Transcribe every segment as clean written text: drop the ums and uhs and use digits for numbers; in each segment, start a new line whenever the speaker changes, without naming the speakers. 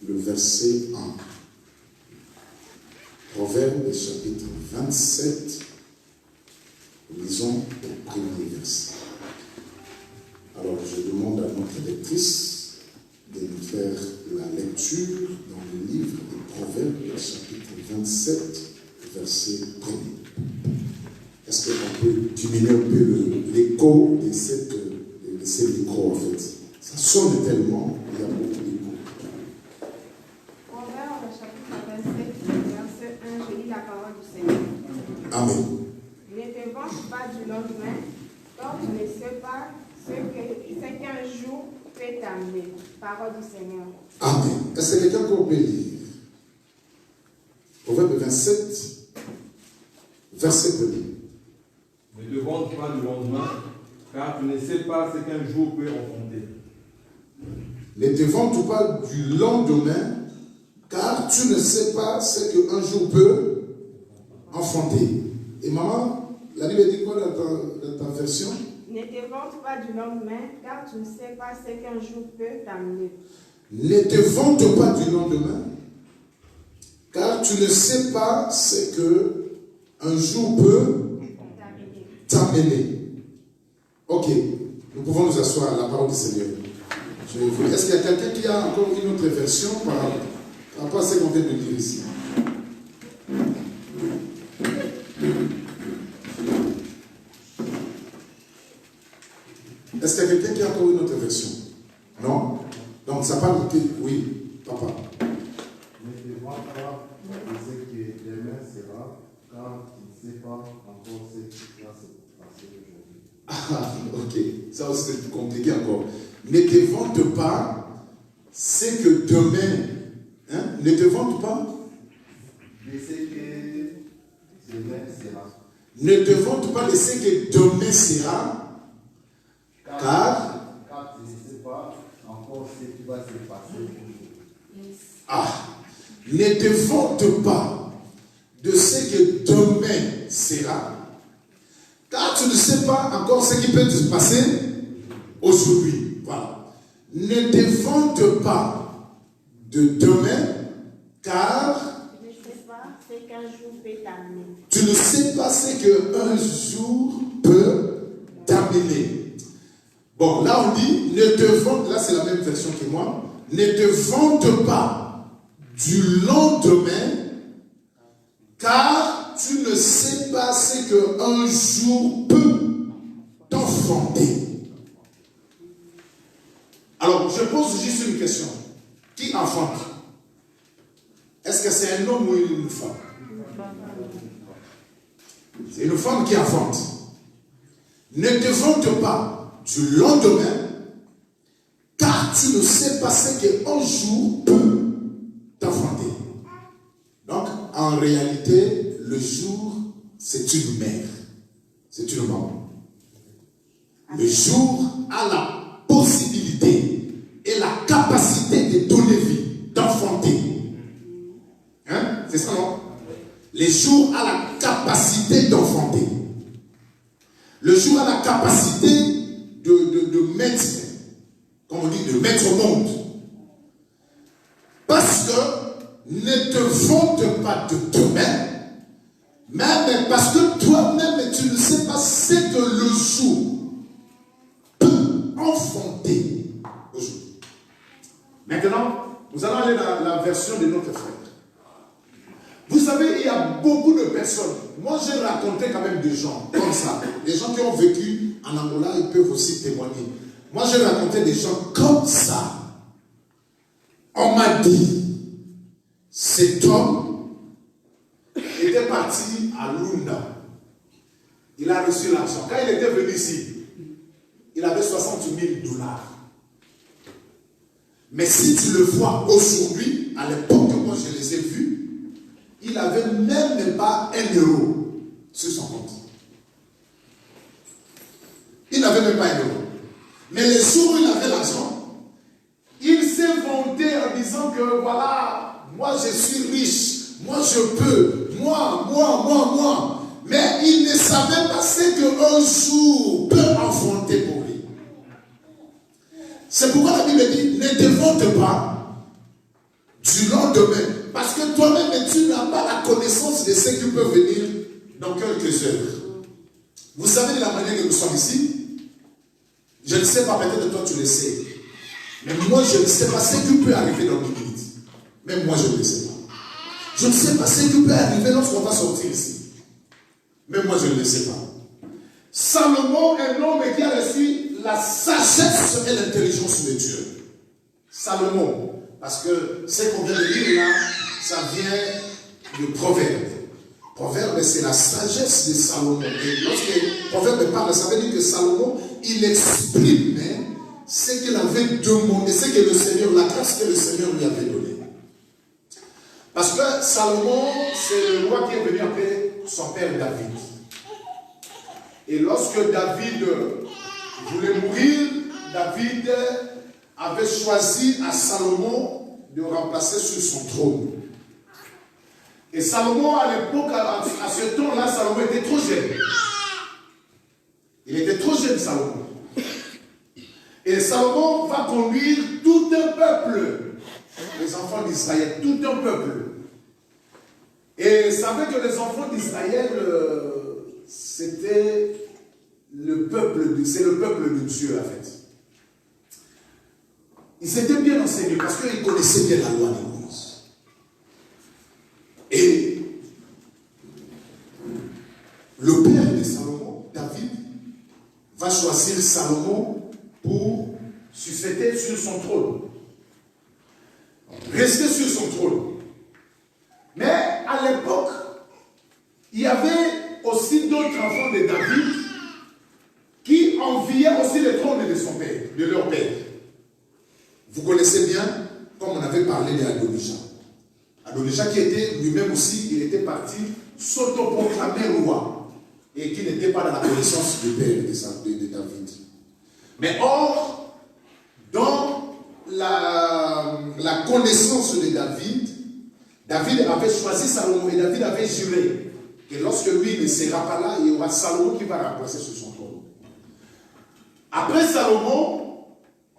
le verset 1. Proverbe chapitre 27, lisons le premier verset. Alors je demande à notre lectrice de nous faire la lecture dans le livre des Proverbes chapitre 27, verset 1er. Est-ce qu'on peut diminuer un peu l'écho de ces micros en fait? Ça sonne tellement, il y a beaucoup d'écho.
Proverbe chapitre 27, verset 1, je lis la parole du Seigneur.
Amen.
Ne te vante pas du lendemain, quand tu ne sais pas ce qu'un jour peut t'amener. Parole du Seigneur.
Amen. Est-ce que quelqu'un peut lire Proverbe 27, verset 1er.
Ne te vante pas du lendemain, car tu ne sais pas ce qu'un jour peut enfanter.
Ne te vante pas du lendemain, car tu ne sais pas ce qu'un jour peut enfanter. Et maman, la Bible dit quoi dans ta version?
Ne te vante pas du lendemain, car tu ne sais pas ce qu'un jour peut t'amener.
Ne te vante pas du lendemain, car tu ne sais pas ce qu'un jour peut t'amener. Ok, nous pouvons nous asseoir à la parole du Seigneur. Est-ce qu'il y a quelqu'un qui a encore une autre version par rapport à ce qu'on vient de dire ici? Est-ce qu'il y a quelqu'un qui a encore une autre version? Non? Donc ça parle de... Oui, papa.
Ne te vante pas de ce que demain sera, car tu ne sais pas encore ce qui va se passer aujourd'hui.
Ah, ok. Ça aussi c'est compliqué encore. Ne te vante pas ce que demain... Hein? Ne te vante pas
De ce que demain sera.
Ne te vante pas de ce que demain sera, car
tu ne sais pas encore ce qui va se passer aujourd'hui.
ne te vante pas de ce que demain sera, car tu ne sais pas encore ce qui peut se passer aujourd'hui. Voilà. Ne te vante pas de demain, car
Tu ne sais pas ce qu'un jour peut t'amener.
tu ne sais pas ce qu'un jour peut t'amener. Bon, là on dit, ne te vante, là c'est la même version que moi, ne te vante pas du lendemain, car tu ne sais pas ce qu'un jour peut t'enfanter. Alors, je pose juste une question. Qui enfante? Est-ce que c'est un homme ou une femme? C'est une femme qui enfante. Ne te vante pas du lendemain, car tu ne sais pas ce qu'un jour peut t'enfanter. Donc, en réalité, le jour, c'est une mère. C'est une maman. Le jour a la possibilité et la capacité de donner vie, d'enfanter. Hein? C'est ça, non? Le jour a la capacité d'enfanter. Le jour a la capacité de mettre, comme on dit, de mettre au monde. Parce que ne te vante pas de demain, même parce que toi-même tu ne sais pas ce que le jour peut enfanter aujourd'hui. Maintenant, nous allons aller dans la version de notre frère. Vous savez, il y a beaucoup de personnes. Moi, j'ai raconté quand même des gens comme ça. Des gens qui ont vécu en Angola, ils peuvent aussi témoigner. Moi, j'ai raconté des gens comme ça. On m'a dit, cet homme était parti à Lunda. Il a reçu l'argent. Quand il était venu ici, il avait 60 000 $. Mais si tu le vois aujourd'hui, à l'époque que moi je les ai vus, il n'avait même pas 1 euro sur son compte. Il n'avait même pas 1 euro. Mais le jour où il avait l'argent, il s'est vanté en disant que voilà, moi je suis riche, moi je peux, moi. Mais il ne savait pas ce qu'un jour peut enfanter pour lui. C'est pourquoi la Bible dit, ne te vante pas du lendemain. Parce que toi-même, tu n'as pas la connaissance de ce qui peut venir dans quelques heures. Vous savez de la manière que nous sommes ici? Je ne sais pas, peut-être toi tu le sais. Mais moi, je ne sais pas ce qui peut arriver dans 10 minutes. Même moi, je ne le sais pas. Je ne sais pas ce qui peut arriver lorsqu'on va sortir ici. Même moi, je ne le sais pas. Salomon, un homme qui a reçu la sagesse et l'intelligence de Dieu. Salomon. Parce que ce qu'on vient de lire là, ça vient de Proverbe. Proverbe, c'est la sagesse de Salomon. Et lorsque Proverbe parle, ça veut dire que Salomon, il exprime ce qu'il avait demandé, ce que le Seigneur, la grâce que le Seigneur lui avait donnée. Parce que Salomon, c'est le roi qui est venu après son père David. Et lorsque David voulait mourir, David avait choisi à Salomon de remplacer sur son trône. Et Salomon, à l'époque, à ce temps-là, Salomon était trop jeune. Il était trop jeune, Salomon. Et Salomon va conduire tout un peuple, les enfants d'Israël, tout un peuple. Et savez que les enfants d'Israël, c'était le peuple, c'est le peuple de Dieu, en fait. Ils s'étaient bien enseignés parce qu'ils connaissaient bien la loi de Moïse. Et le père de Salomon, David, va choisir Salomon pour succéder sur son trône. Rester sur son trône. Mais à l'époque, il y avait aussi d'autres enfants de David qui enviaient aussi le trône de son père, de leur père. Vous connaissez bien, comme on avait parlé d'Adonija. Adonija qui était lui-même aussi, il était parti s'autoproclamer roi et qui n'était pas dans la connaissance du père de David. Mais or, dans la connaissance de David, David avait choisi Salomon et David avait juré que lorsque lui ne sera pas là, il y aura Salomon qui va remplacer sur son trône. Après Salomon,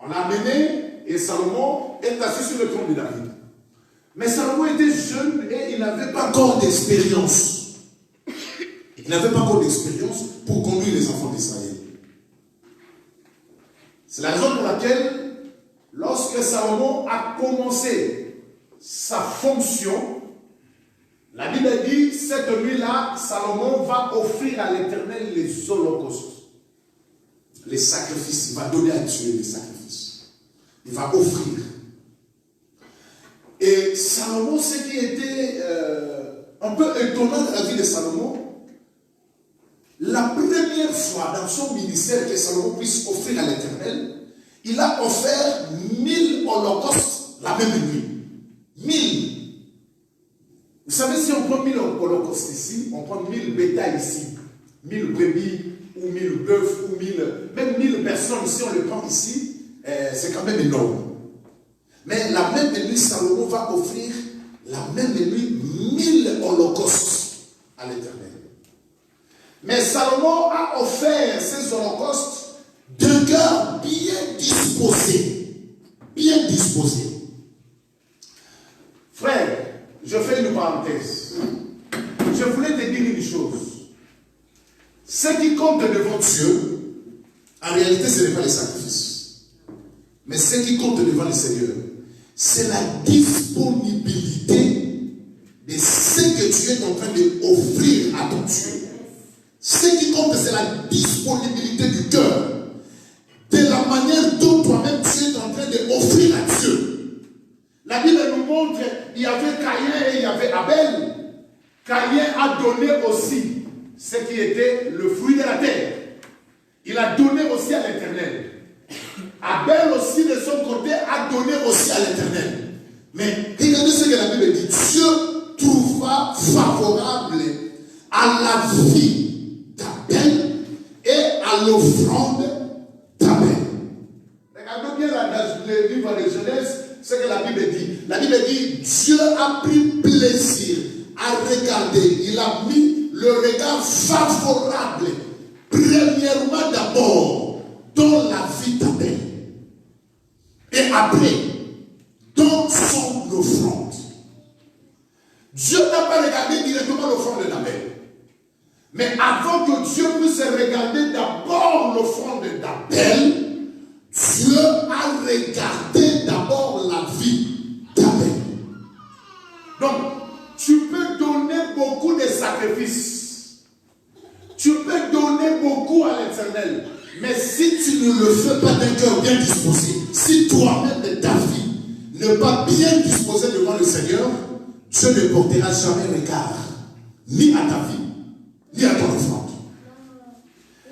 on l'a amené et Salomon est assis sur le trône de David. Mais Salomon était jeune et il n'avait pas encore d'expérience. Il n'avait pas encore d'expérience pour conduire les enfants d'Israël. C'est la raison pour laquelle, lorsque Salomon a commencé sa fonction, la Bible dit, cette nuit-là, Salomon va offrir à l'Éternel les holocaustes. Les sacrifices. Il va donner à Dieu les sacrifices. Il va offrir. Et Salomon, ce qui était un peu étonnant de la vie de Salomon, la première fois dans son ministère que Salomon puisse offrir à l'Éternel, il a offert 1000 holocaustes la même nuit. 1000. Vous savez, si on prend 1000 holocaustes ici, on prend 1000 bétails ici, 1000 brebis, ou 1000 bœufs, ou 1000, même 1000 personnes, si on le prend ici, c'est quand même énorme. Mais la même nuit, Salomon va offrir la même nuit 1000 holocaustes à l'Éternel. Mais Salomon a offert ces holocaustes d'un cœur bien disposé. Bien disposé. Frère, je fais une parenthèse. Je voulais te dire une chose. Ce qui compte devant Dieu, en réalité, ce n'est pas les sacrifices. Mais ce qui compte devant le Seigneur, c'est la disponibilité de ce que tu es en train d'offrir à ton Dieu. Ce qui compte, c'est la disponibilité du cœur. De la manière dont toi-même tu es en train d'offrir à Dieu. La Bible nous montre, il y avait Caïn et il y avait Abel. Caïn a donné aussi ce qui était le fruit de la terre. Il a donné aussi à l'Éternel. Abel aussi de son côté a donné aussi à l'Éternel. Mais regardez ce que la Bible dit. Dieu trouva favorable à la vie d'Abel et à l'offrande d'Abel. Regardez bien le livre de Genèse, ce que la Bible dit. La Bible dit, Dieu a pris plaisir à regarder. Il a mis le regard favorable, premièrement d'abord, dans la vie d'Abel. Et après, dans son offrande. Mais avant que Dieu puisse regarder d'abord l'offrande d'Abel, Dieu a regardé d'abord la vie d'Abel. Donc, tu peux donner beaucoup de sacrifices. Tu peux donner beaucoup à l'Éternel. Mais si tu ne le fais pas d'un cœur bien disposé, si toi-même de ta vie n'est pas bien disposé devant le Seigneur, Dieu ne portera jamais regard, ni à ta vie, ni à ton offrande.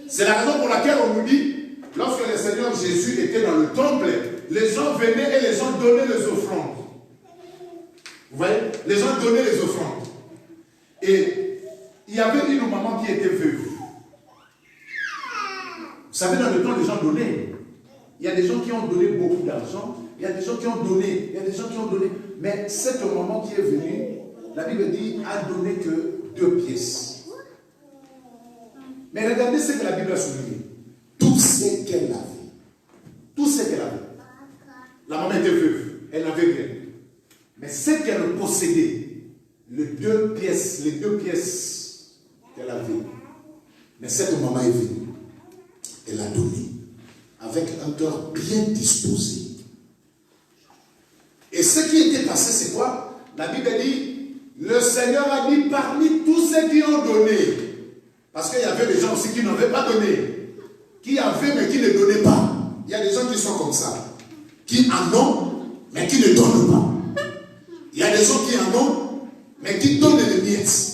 C'est la raison pour laquelle on nous dit, lorsque le Seigneur Jésus était dans le temple, les gens venaient et les gens donnaient les offrandes. Vous voyez? Les gens donnaient les offrandes. Et il y avait une maman qui était veuve. Vous savez, dans le temps, les gens donnaient. Il y a des gens qui ont donné beaucoup d'argent. Il y a des gens qui ont donné. Il y a des gens qui ont donné. Mais cette maman qui est venue, la Bible dit, a donné que 2 pièces. Mais regardez ce que la Bible a souligné. Tout ce qu'elle avait. Tout ce qu'elle avait. La maman était veuve. Elle n'avait rien. Mais ce qu'elle possédait, les 2 pièces qu'elle avait. Mais cette maman est venue. Elle a donné avec un cœur bien disposé. Et ce qui était passé, c'est quoi? La Bible dit, le Seigneur a dit parmi tous ceux qui ont donné, parce qu'il y avait des gens aussi qui n'avaient pas donné, qui avaient mais qui ne donnaient pas. Il y a des gens qui sont comme ça, qui en ont mais qui ne donnent pas. Il y a des gens qui en ont mais qui donnent les miettes.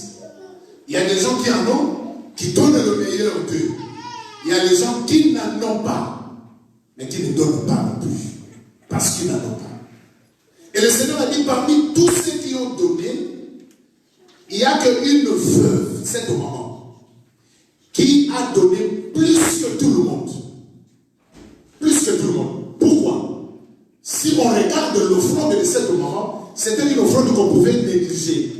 Il y a des gens qui en ont qui donnent le meilleur d'eux. Il y a des gens qui n'en ont pas, mais qui ne donnent pas non plus, parce qu'ils n'en ont pas. Et le Seigneur a dit, parmi tous ceux qui ont donné, il n'y a qu'une veuve, cette maman, qui a donné plus que tout le monde. Plus que tout le monde. Pourquoi? Si on regarde l'offrande de cette maman, c'était une offrande qu'on pouvait négliger.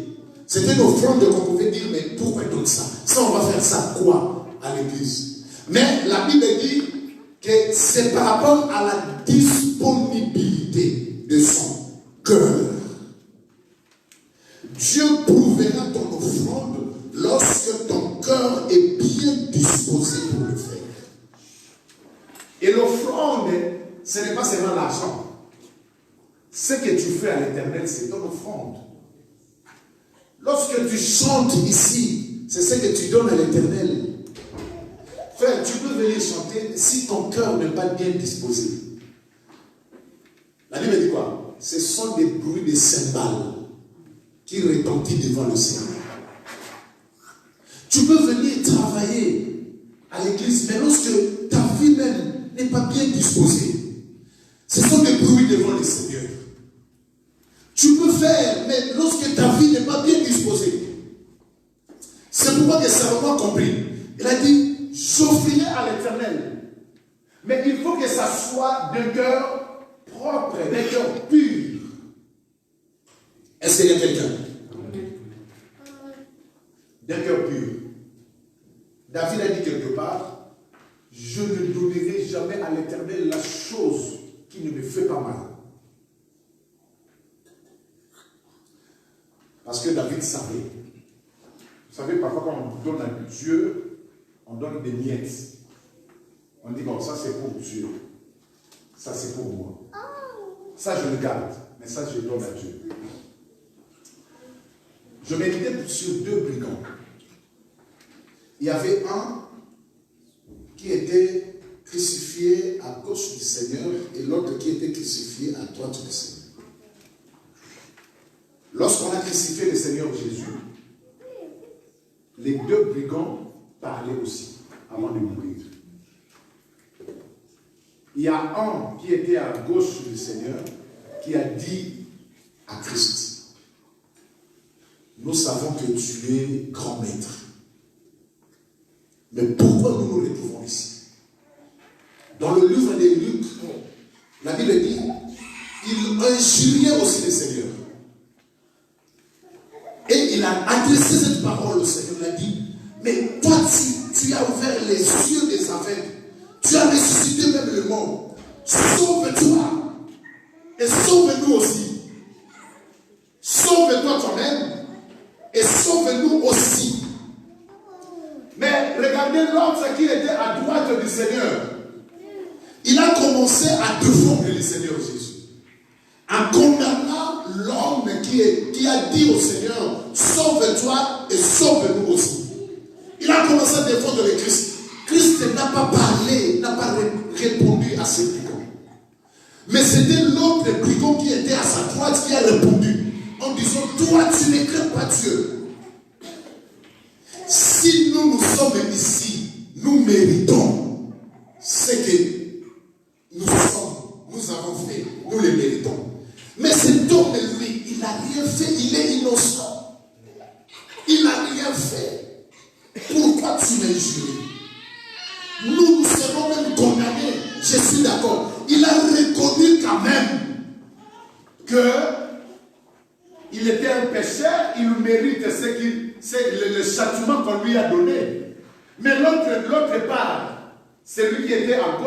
C'était une offrande qu'on pouvait dire, mais pourquoi donne ça? Ça, on va faire ça quoi à l'église? Mais la Bible dit que c'est par rapport à la disponibilité de son cœur. Dieu prouvera ton offrande lorsque ton cœur est bien disposé pour le faire. Et l'offrande, ce n'est pas seulement l'argent. Ce que tu fais à l'Éternel, c'est ton offrande. Lorsque tu chantes ici, c'est ce que tu donnes à l'Éternel. Frère, tu peux venir chanter si ton cœur n'est pas bien disposé. La Bible dit quoi? Ce sont des bruits de cymbales qui retentissent devant le Seigneur. Tu peux venir travailler à l'église, mais lorsque ta vie même n'est pas bien disposée, ce sont des bruits devant le Seigneur. Tu peux faire, mais lorsque ta vie n'est pas bien disposée, c'est pourquoi que Salomon a compris. Il a dit, j'offrirai à l'Éternel. Mais il faut que ça soit d'un cœur propre, d'un cœur pur. Est-ce qu'il y a quelqu'un? D'un cœur pur. David a dit quelque part, je ne donnerai jamais à l'Éternel la chose qui ne me fait pas mal. Parce que David savait. Vous savez, parfois quand on donne à Dieu, on donne des miettes. On dit, bon, ça c'est pour Dieu. Ça c'est pour moi. Ça je le garde, mais ça je donne à Dieu. Je méditais sur 2 brigands. Il y avait un qui était crucifié à gauche du Seigneur et l'autre qui était crucifié à droite du Seigneur. Lorsqu'on a crucifié le Seigneur Jésus, les 2 brigands parlaient aussi avant de mourir. Il y a un qui était à gauche du Seigneur qui a dit à Christ, nous savons que tu es grand maître. Mais pourquoi nous nous retrouvons ici? Dans le livre de Luc, la Bible dit, il injuriait aussi le Seigneur. Et il a adressé cette parole au Seigneur. Il a dit, mais toi, tu as ouvert les yeux des aveugles. Tu as ressuscité même le mort. Sauve-toi. Et sauve-nous aussi. Sauve-toi toi-même. Et sauve-nous aussi. en condamnant l'homme qui a dit au Seigneur, sauve-toi et sauve-nous aussi. Il a commencé à défendre le Christ. Christ n'a pas parlé, n'a pas répondu à ces brigands. Mais c'était l'autre brigand qui était à sa droite qui a répondu en disant, toi tu ne crains pas Dieu. Si nous sommes ici, nous méritons ce que nous avons fait, nous le méritons. Mais cet homme, lui, il n'a rien fait, il est innocent. Il n'a rien fait. Pourquoi tu m'as juré? Nous serons même condamnés, je suis d'accord. Il a reconnu quand même qu'il était un pécheur, il mérite le châtiment qu'on lui a donné. Mais l'autre part, celui qui était à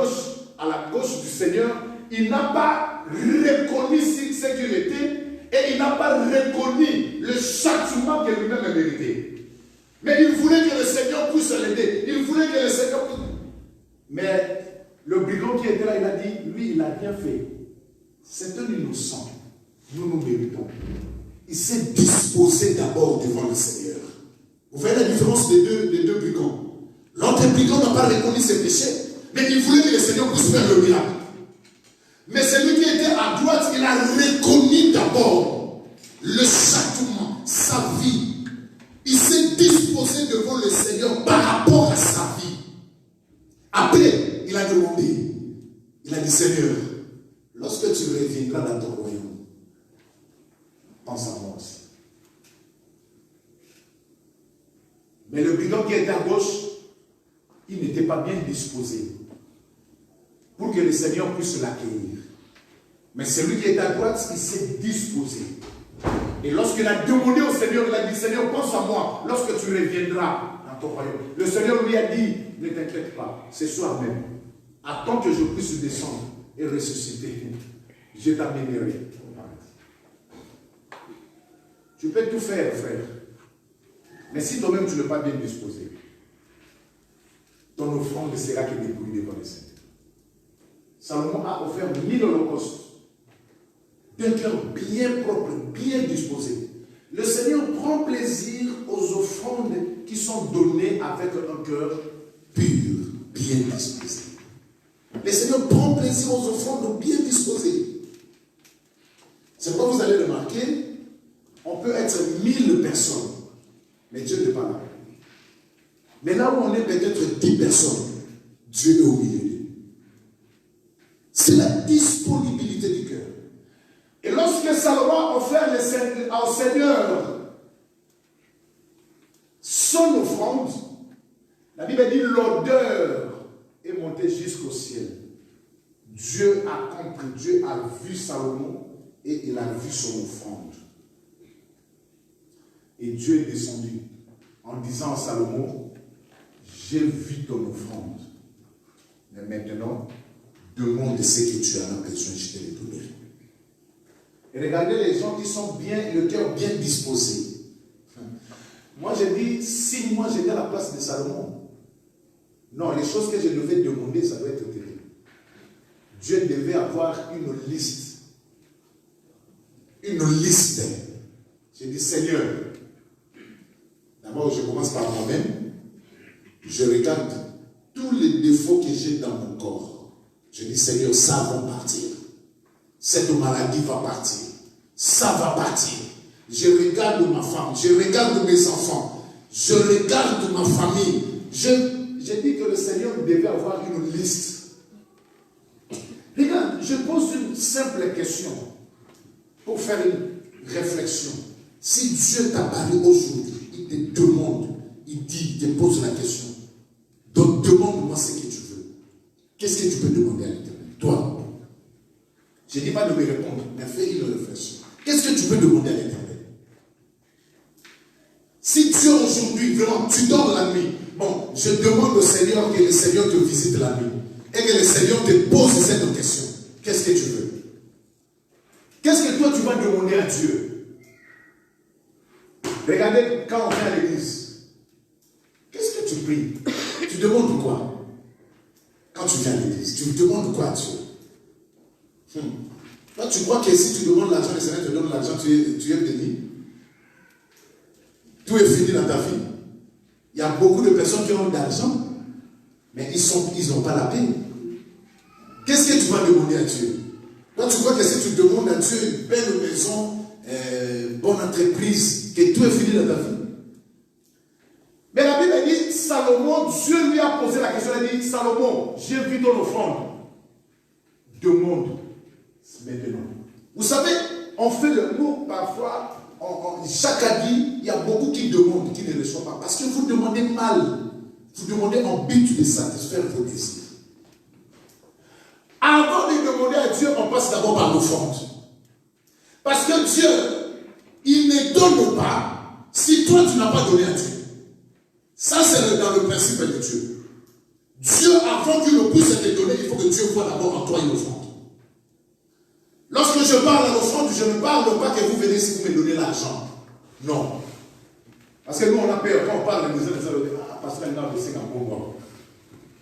la gauche du Seigneur, il n'a pas reconnu ce qu'il était et il n'a pas reconnu le châtiment que lui-même a mérité. Mais il voulait que le Seigneur puisse l'aider. Il voulait que le Seigneur puisse... Mais le brigand qui était là, il a dit, lui, il n'a rien fait. C'est un innocent. Nous méritons. Il s'est disposé d'abord devant le Seigneur. Vous voyez la différence des deux brigands. L'autre brigand n'a pas reconnu ses péchés, mais il voulait que le Seigneur puisse faire le miracle. Mais celui qui était à droite, il a reconnu d'abord le châtiment, sa vie. Il s'est disposé devant le Seigneur par rapport à sa vie. Après, il a demandé, il a dit, Seigneur, lorsque tu reviendras dans ton royaume, pense à moi aussi. Mais le brigand qui était à gauche, il n'était pas bien disposé pour que le Seigneur puisse l'accueillir. Mais celui qui était à droite, il s'est disposé. Et lorsqu'il a demandé au Seigneur, il a dit, Seigneur, pense à moi lorsque tu reviendras dans ton royaume. Le Seigneur lui a dit, ne t'inquiète pas, ce soir même, attends que je puisse descendre et ressusciter. Je t'amènerai. Tu peux tout faire, frère. Mais si toi-même tu n'es pas bien disposé, ton offrande ne sera que dépouillée devant le Seigneur. Salomon a offert 1000 holocaustes d'un cœur bien propre, bien disposé. Le Seigneur prend plaisir aux offrandes qui sont données avec un cœur pur, bien disposé. Le Seigneur prend plaisir aux offrandes bien disposées. C'est pourquoi vous allez remarquer, on peut être 1000 personnes, mais Dieu n'est pas là. Mais là où on est peut-être 10 personnes, Dieu est au milieu d'eux. C'est la disponibilité du cœur. Et lorsque Salomon a offert au Seigneur son offrande, la Bible dit l'odeur est montée jusqu'au ciel. Dieu a compris, Dieu a vu Salomon et il a vu son offrande. Et Dieu est descendu en disant à Salomon, j'ai vu ton offrande. Mais maintenant, demande ce que tu as besoin, je te le donnerai. Et regardez les gens qui sont bien, le cœur bien disposé. Moi, j'ai dit, si moi j'étais à la place de Salomon, non, les choses que je devais demander, ça doit être terrible. Dieu devait avoir une liste. Une liste. J'ai dit, Seigneur, d'abord je commence par moi-même. Je regarde tous les défauts que j'ai dans mon corps. Je dis, Seigneur, ça va partir. Cette maladie va partir. Ça va partir. Je regarde ma femme, je regarde mes enfants, je regarde ma famille. J'ai dit que le Seigneur devait avoir une liste. Regarde, je pose une simple question pour faire une réflexion. Si Dieu t'a parlé aujourd'hui, il te demande, il te pose la question. Donc demande-moi ce que tu veux. Qu'est-ce que tu peux demander à l'Éternel? Toi. Je ne dis pas de me répondre, mais fais une réflexion. Qu'est-ce que tu peux demander à l'Éternel? Si Dieu aujourd'hui, vraiment, tu dors la nuit, bon, je demande au Seigneur que le Seigneur te visite la nuit et que le Seigneur te pose cette question. Qu'est-ce que tu veux? Qu'est-ce que toi tu vas demander à Dieu? Regardez quand on vient à l'église. Qu'est-ce que tu pries? Tu demandes quoi? Quand tu viens à l'église, tu demandes quoi à Dieu? Toi, tu crois que si tu demandes l'argent, le Seigneur te donne l'argent, tu es béni? Tout est fini dans ta vie. Il y a beaucoup de personnes qui ont de l'argent, mais ils n'ont pas la paix. Qu'est-ce que tu vas demander à Dieu? Toi, tu crois que si tu demandes à Dieu une belle maison, bonne entreprise, que tout est fini dans ta vie? Mais la Bible dit, Salomon, Dieu lui a posé la question, il dit, Salomon, j'ai vu ton offrande. Demande maintenant. Vous savez, on fait le mot parfois, chaque année, il y a beaucoup qui demandent, qui ne reçoivent pas. Parce que vous demandez mal. Vous demandez en but de satisfaire vos désirs. Avant de demander à Dieu, on passe d'abord par l'offrande. Parce que Dieu, il ne donne pas si toi tu n'as pas donné à Dieu. Ça, c'est dans le principe de Dieu. Dieu, avant qu'il ne puisse te donner, il faut que Dieu voie d'abord en toi une offrande. Lorsque je parle à l'offrande, je ne parle pas que vous venez si vous me donnez l'argent. Non. Parce que nous, on a peur. Quand on parle de nous, on dit, ah, parce que maintenant, c'est un bon.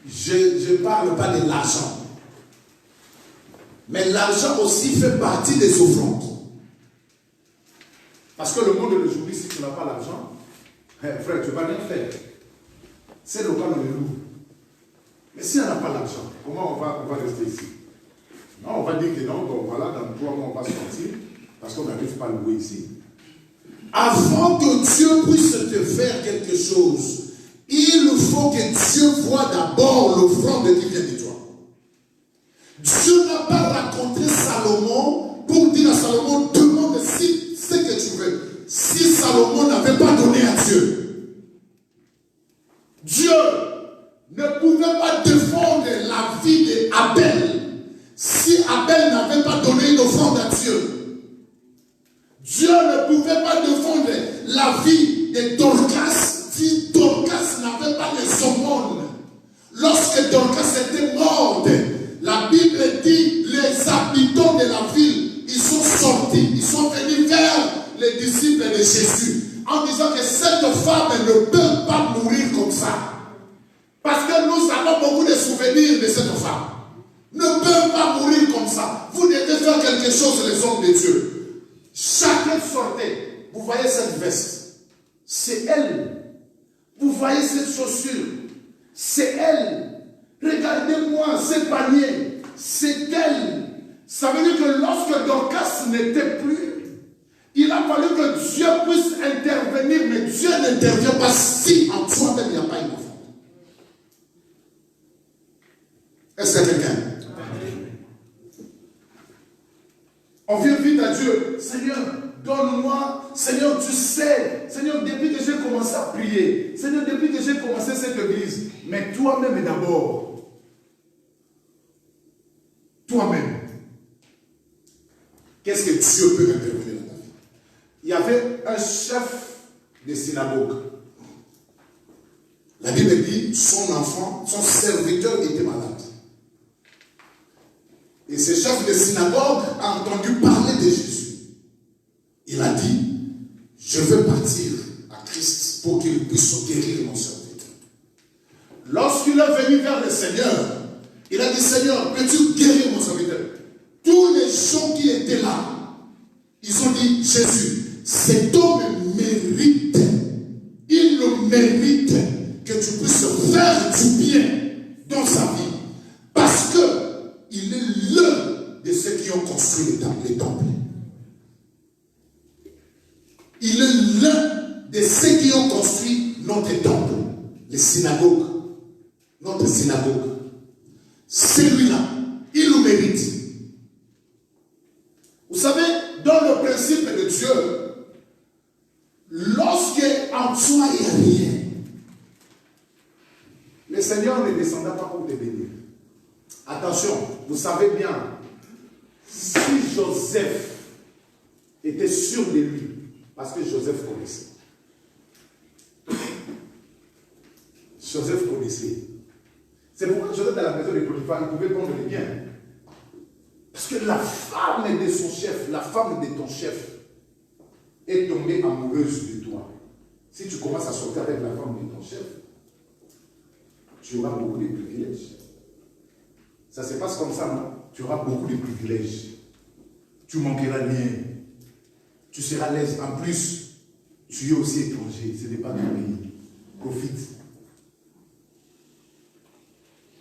Je ne parle pas de l'argent. Mais l'argent aussi fait partie des offrandes. Parce que le monde d'aujourd'hui, si tu n'as pas l'argent, frère, tu ne vas rien faire. C'est le cas dans le loup. Mais si on n'a pas l'argent, comment on va rester ici? Non, on va dire que non, donc voilà, dans 3 mois, on va sortir, parce qu'on n'arrive pas à louer ici. Avant que Dieu puisse te faire quelque chose, il faut que Dieu voie d'abord l'offrande qui vient de toi. Dieu n'a pas rencontré Salomon pour dire à Salomon, demande si ce que tu veux. Si Salomon n'avait pas donné à Dieu, Dieu ne pouvait pas défendre la vie d'Abel si Abel n'avait pas donné une offrande à Dieu. Dieu ne pouvait pas défendre la vie de Dorcas si Dorcas n'avait pas les aumônes. Lorsque Dorcas était morte, la Bible dit les habitants de la ville, ils sont sortis, ils sont venus vers les disciples de Jésus en disant que cette femme ne peut pas mourir comme ça. Parce que nous avons beaucoup de souvenirs de cette femme. Ne peut pas mourir comme ça. Vous devez faire quelque chose, les hommes de Dieu. Chacun sortait. Vous voyez cette veste. C'est elle. Vous voyez cette chaussure. C'est elle. Regardez-moi ces paniers. C'est elle. Ça veut dire que lorsque Dorcas n'était plus, il a fallu que Dieu puisse intervenir. Mais Dieu n'intervient pas si en toi-même il n'y a pas une offrande. Est-ce que quelqu'un? On vient vite à Dieu. Seigneur, donne-moi. Seigneur, tu sais. Seigneur, depuis que j'ai commencé à prier. Seigneur, depuis que j'ai commencé cette église. Mais toi-même d'abord. Toi-même. Qu'est-ce que Dieu peut intervenir dans ta vie? Il y avait un chef de synagogue. La Bible dit, son enfant, son serviteur était malade. Et ce chef de synagogue a entendu parler de Jésus. Il a dit, je veux partir à Christ pour qu'il puisse guérir mon serviteur. Lorsqu'il est venu vers le Seigneur, il a dit, Seigneur, peux-tu guérir mon serviteur? Tous les gens qui étaient là, ils ont dit, Jésus, cet homme mérite, il le mérite que tu puisses faire du bien dans sa vie. Parce que il est l'un de ceux qui ont construit les temples. Il est l'un de ceux qui ont construit notre temple, les synagogues, notre synagogue. Celui-là, il le mérite. Vous savez, dans le principe de Dieu, lorsque en toi il n'y a rien, le Seigneur ne descendra pas pour te bénir. Attention, vous savez bien, si Joseph était sûr de lui, parce que Joseph connaissait. Joseph connaissait. C'est pourquoi Joseph dans la maison de Potiphar, il pouvait prendre les biens. Parce que la femme de son chef, la femme de ton chef, est tombée amoureuse de toi. Si tu commences à sortir avec la femme de ton chef, tu auras beaucoup de privilèges. Ça se passe comme ça, non? Tu auras beaucoup de privilèges.
tu manqueras rien. Tu seras à l'aise. En plus, tu es aussi étranger. Ce n'est pas ton pays. Profite.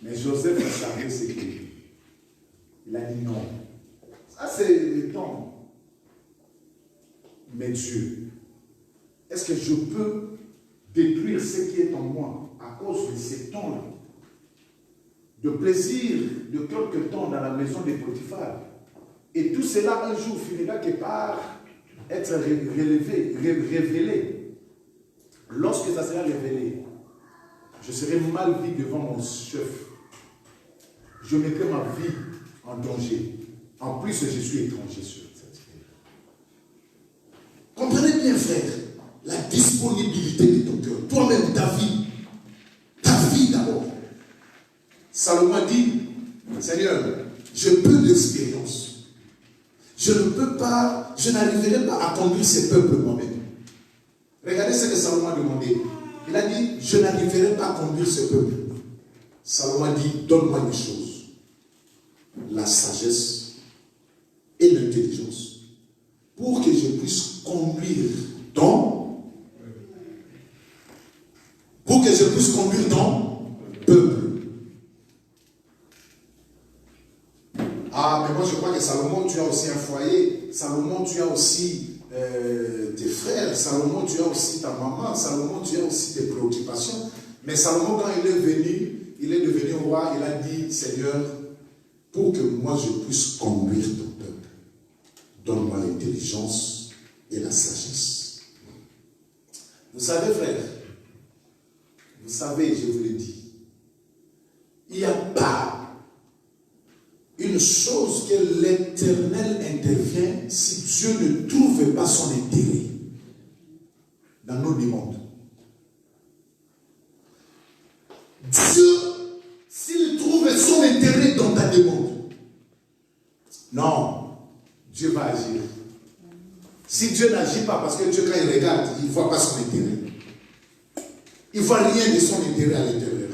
Mais Joseph savait ce qu'il dit. Il a dit non. Ça, c'est le temps. Mais Dieu, est-ce que je peux détruire ce qui est en moi à cause de ces temps-là? De plaisir de quelque temps dans la maison des Potiphar. Et tout cela un jour finira quelque part être révélé. Lorsque ça sera révélé, je serai mal vu devant mon chef. Je mettrai ma vie en danger. En plus, je suis étranger sur cette terre.
Comprenez bien, frère, la disponibilité de ton cœur. Toi-même, ta vie d'abord. Salomon dit, Seigneur, je peux l'expérience. Je n'arriverai pas à conduire ces peuples moi-même. Regardez ce que Salomon a demandé. Il a dit, je n'arriverai pas à conduire ce peuple. Salomon a dit, donne-moi une chose. La sagesse et l'intelligence. Pour que je puisse conduire ton peuple. Ah, mais moi je crois que Salomon, tu as aussi un foyer. Salomon, tu as aussi tes frères. Salomon, tu as aussi ta maman. Salomon, tu as aussi tes préoccupations. Mais Salomon, quand il est devenu roi, il a dit, Seigneur, pour que moi je puisse conduire ton peuple, donne-moi l'intelligence et la sagesse. Vous savez, frère, vous savez, je vous l'ai dit, il n'y a pas une chose que l'Éternel intervient si Dieu ne trouve pas son intérêt dans nos demandes. Dieu, s'il trouve son intérêt dans ta demande, non, Dieu va agir. Si Dieu n'agit pas, parce que Dieu, quand il regarde, il ne voit pas son intérêt. Il ne voit rien de son intérêt à l'intérieur.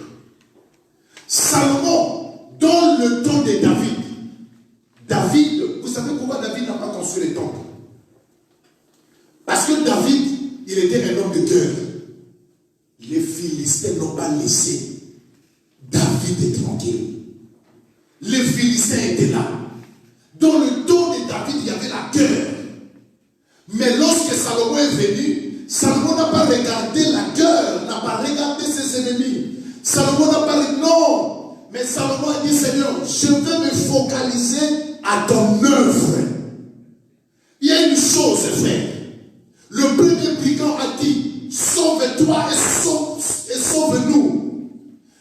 Salomon, dans le temps de David, vous savez pourquoi David n'a pas construit le temple? Parce que David, il était un homme de cœur. Les Philistins n'ont pas laissé David tranquille. Les Philistins étaient là. Dans le temps de David, il y avait la guerre. Mais lorsque Salomon est venu, Salomon n'a pas regardé la guerre, n'a pas regardé ses ennemis. Salomon n'a pas dit non. Mais Salomon a dit, Seigneur, je vais me focaliser à ton œuvre. Il y a une chose, frère. Le premier brigand a dit, sauve-toi et sauve-nous.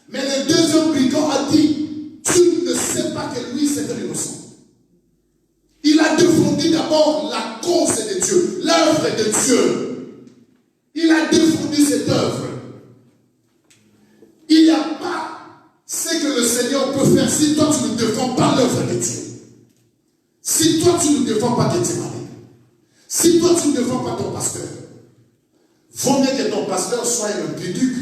Mais le deuxième brigand a dit, tu ne sais pas que lui c'est un innocent. Il a défendu d'abord la cause de Dieu, l'œuvre de Dieu. Il a défendu cette œuvre. Il n'y a pas ce que le Seigneur peut faire si toi tu ne défends pas l'œuvre de Dieu. Si toi tu ne défends pas Gethsemane, si toi tu ne défends pas ton pasteur, vaut mieux que ton pasteur soit un biduc,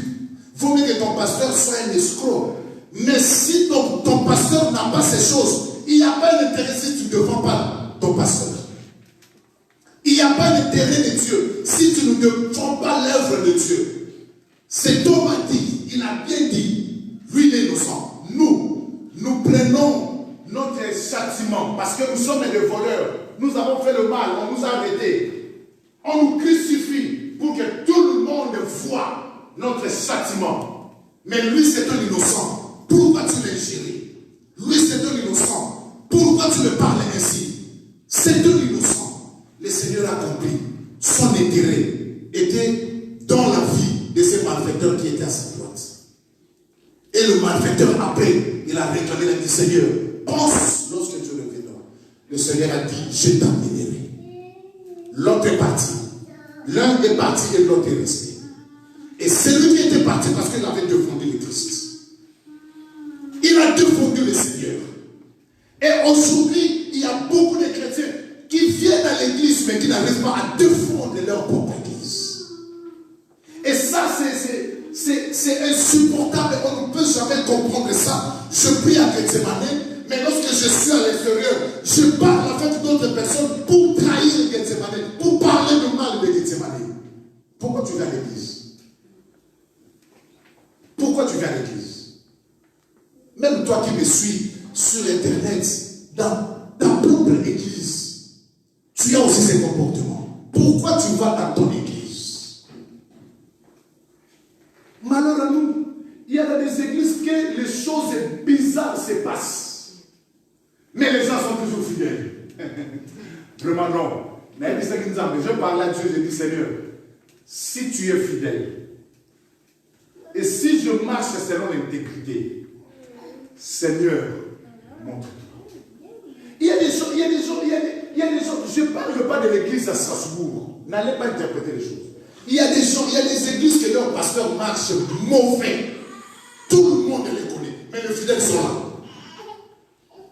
vaut mieux que ton pasteur soit un escroc. Mais si ton pasteur n'a pas ces choses, il n'y a pas d'intérêt si tu ne défends pas ton pasteur. Il n'y a pas d'intérêt de Dieu si tu ne défends pas l'œuvre de Dieu. Cet homme a dit, il a bien dit, lui il est innocent. Nous prenons notre châtiment parce que nous sommes des voleurs. Nous avons fait le mal, on nous a arrêtés. On nous crucifie pour que tout le monde voit notre châtiment. Mais lui c'est un innocent. Pourquoi tu l'as géré? Lui c'est un innocent. Pourquoi tu le parles ainsi? C'est un innocent. Le Seigneur a compris. Son intérêt était dans la vie de ce malfaiteur qui était à sa droite. Et le malfaiteur après, il a réclamé, il a dit, Seigneur, pense lorsque tu reviendras. Le Seigneur a dit, je t'amènerai. L'autre est parti. L'un est parti et l'autre est resté. Et celui qui était parti parce qu'il avait défendu le Christ. Il a défendu le Seigneur. Et aujourd'hui, il y a beaucoup de chrétiens qui viennent à l'église mais qui n'arrivent pas à défendre leur propre église. Et ça, c'est insupportable. On ne peut jamais comprendre ça. Je prie à Gethsemane, mais lorsque je suis à l'extérieur, je parle avec d'autres d'autres personnes pour trahir Gethsemane, pour parler de mal de Gethsemane. Pourquoi tu viens à l'église? Pourquoi tu viens à l'église? Même toi qui me suis sur Internet, dans ta propre église, tu as aussi ces comportements. Pourquoi tu vas dans ton église?
Malheur à nous, il y a dans des églises que les choses bizarres se passent. Mais les gens sont toujours fidèles. Vraiment non. Mais je parle à Dieu, je dis Seigneur, si tu es fidèle, et si je marche selon l'intégrité, Seigneur, montre-toi. Il y a des gens, je ne parle pas de l'église à Strasbourg. N'allez pas interpréter les choses.
Il y a des gens, il y a des églises que leurs pasteurs marchent mauvais. Tout le monde les connaît. Mais le fidèle sont là.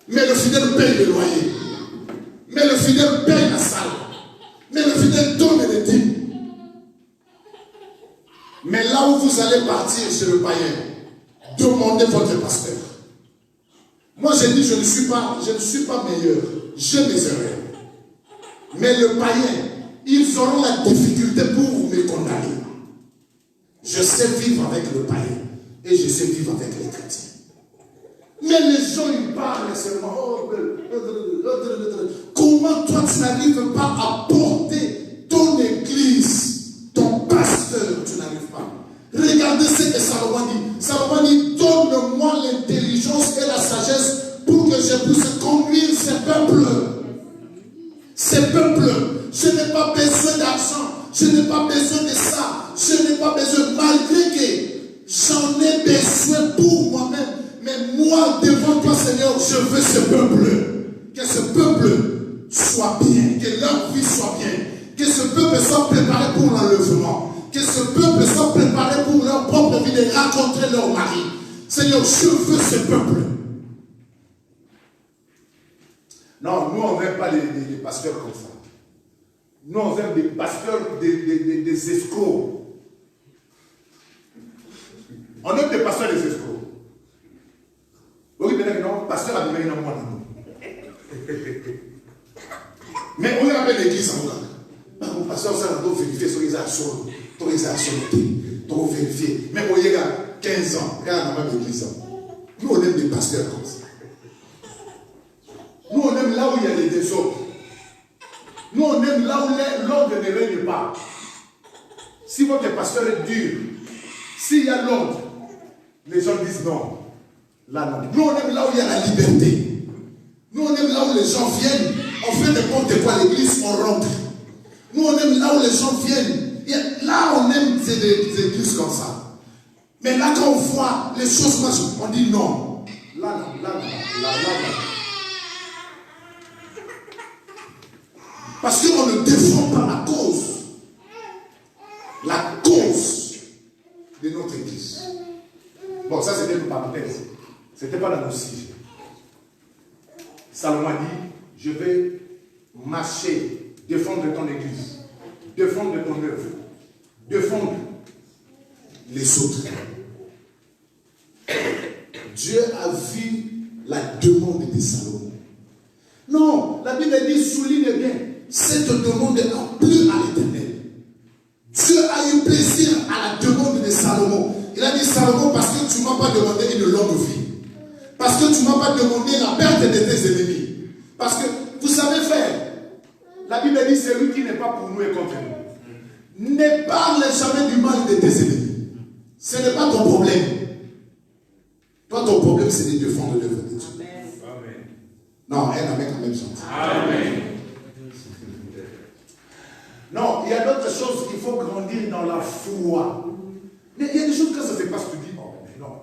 Mais le fidèle paye le loyer. Mais le fidèle paye la salle. Mais le fidèle donne les dîmes. Mais là où vous allez partir chez le païen, demandez votre pasteur. Moi j'ai dit je ne suis pas meilleur. J'ai mes erreurs. Mais le païen, ils auront la difficulté pour me condamner. Je sais vivre avec le païen et je sais vivre avec les chrétiens. Mais les gens ils parlent seulement. Comment toi tu n'arrives pas à porter ton église, ton pasteur, tu n'arrives pas. Regardez ce que Salomon dit. Salomon dit, donne-moi l'intelligence et la sagesse pour que je puisse conduire ces peuples. Ces peuples, je n'ai pas besoin d'argent, je n'ai pas besoin de ça, je n'ai pas besoin, malgré que j'en ai besoin pour moi-même. Mais moi, devant toi, Seigneur, je veux ce peuple. Que ce peuple soit bien, que leur vie soit bien, que ce peuple soit préparé pour l'enlèvement, que ce peuple soit préparé pour leur propre vie de rencontrer leur mari. Seigneur, je veux ce peuple.
Non, nous on n'aime pas les pasteurs comme ça. Nous on aime des pasteurs, des escrocs. On aime des pasteurs des escrocs. Oui, mais non, pasteur a demandé un mois.
Mais on appelle l'église en cas. Mon pasteur, ça doit vérifier sur les actions. Pour les actions, pour vérifier. Même au Yéga, 15 ans, regarde dans l'église. Nous on aime des pasteurs comme ça.
Nous on aime là où il y a des désordres. Nous on aime là où l'ordre ne règne pas. Si votre pasteur est dur, s'il y a l'ordre, les gens disent non. Là non.
Nous on aime là où il y a la liberté. Nous on aime là où les gens viennent. On fait n'importe quoi à l'église, on rentre. Nous on aime là où les gens viennent. Là on aime des églises comme ça. Mais là quand on voit les choses marchent, on dit non.
Là non, là non, là non.
Parce qu'on ne défend pas la cause de notre église.
Bon, ça c'était une parenthèse. C'était pas dans nos sujets. Salomon dit, je vais marcher, défendre ton église, défendre ton œuvre, défendre
les autres. Dieu a vu la demande de Salomon. Non, la Bible dit, souligne bien, cette demande a plu à l'Éternel. Dieu a eu plaisir à la demande de Salomon. Il a dit, Salomon, parce que tu ne m'as pas demandé une longue vie. Parce que tu ne m'as pas demandé la perte de tes ennemis. Parce que vous savez faire.
La Bible dit, celui qui n'est pas pour nous est contre nous.
Ne parle jamais du mal de tes ennemis. Ce n'est pas ton problème. Toi, ton problème, c'est de défendre l'œuvre de Dieu.
Amen.
Non, un amen quand même chanté.
Amen. Non, il y a d'autres choses qu'il faut grandir dans la foi. Mais il y a des choses quand ça se passe, tu dis, oh, mais non.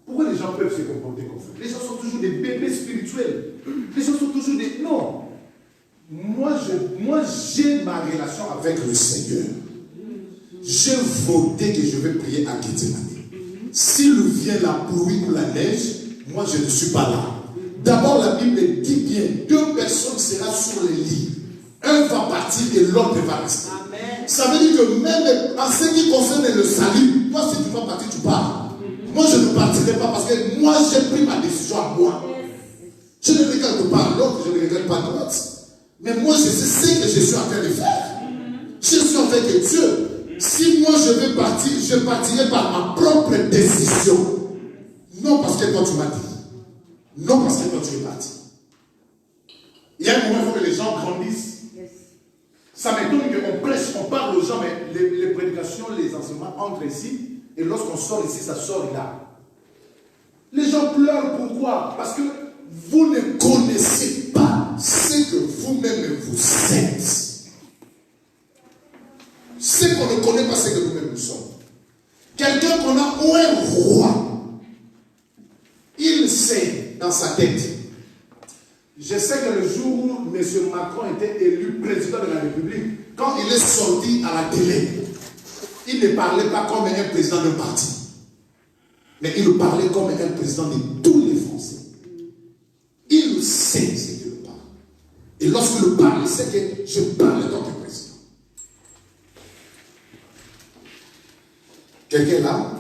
Pourquoi les gens peuvent se comporter comme ça? Les gens sont toujours des bébés spirituels. Les gens sont toujours des... Non. Moi, j'ai ma relation avec
Le Seigneur. J'ai voté que je vais prier à Gethsemane. S'il vient la pluie ou la neige, moi je ne suis pas là. D'abord, la Bible dit bien, 2 personnes seront sur les lits. Un va partir et l'autre va rester. Amen. Ça veut dire que même en ce qui concerne le salut, toi si tu vas partir, tu pars. Moi je ne partirai pas parce que moi j'ai pris ma décision à moi. Je ne regarde pas l'autre, je ne regarde pas l'autre. Mais moi, je sais ce que je suis en train de faire. Je suis avec Dieu. Si moi je vais partir, je partirai par ma propre décision. Non parce que toi tu m'as dit. Non parce que toi tu es parti. Il y a un moment où il faut que les gens grandissent. Ça m'étonne qu'on prêche, on parle aux gens, mais les prédications, les enseignements entrent ici, et lorsqu'on sort ici, ça sort là. Les gens pleurent, pourquoi? Parce que vous ne connaissez pas ce que vous-même vous êtes. Ce qu'on ne connaît pas, c'est que nous-mêmes nous sommes. Quelqu'un qu'on a ou un roi, il sait dans sa tête. Je sais que le jour où M. Macron était élu président de la République, quand il est sorti à la télé, il ne parlait pas comme un président d'un parti, mais il parlait comme un président de tous les Français. Il sait ce qu'il parle. Et lorsqu'il parle, il sait que je parle comme un président. Quelqu'un là?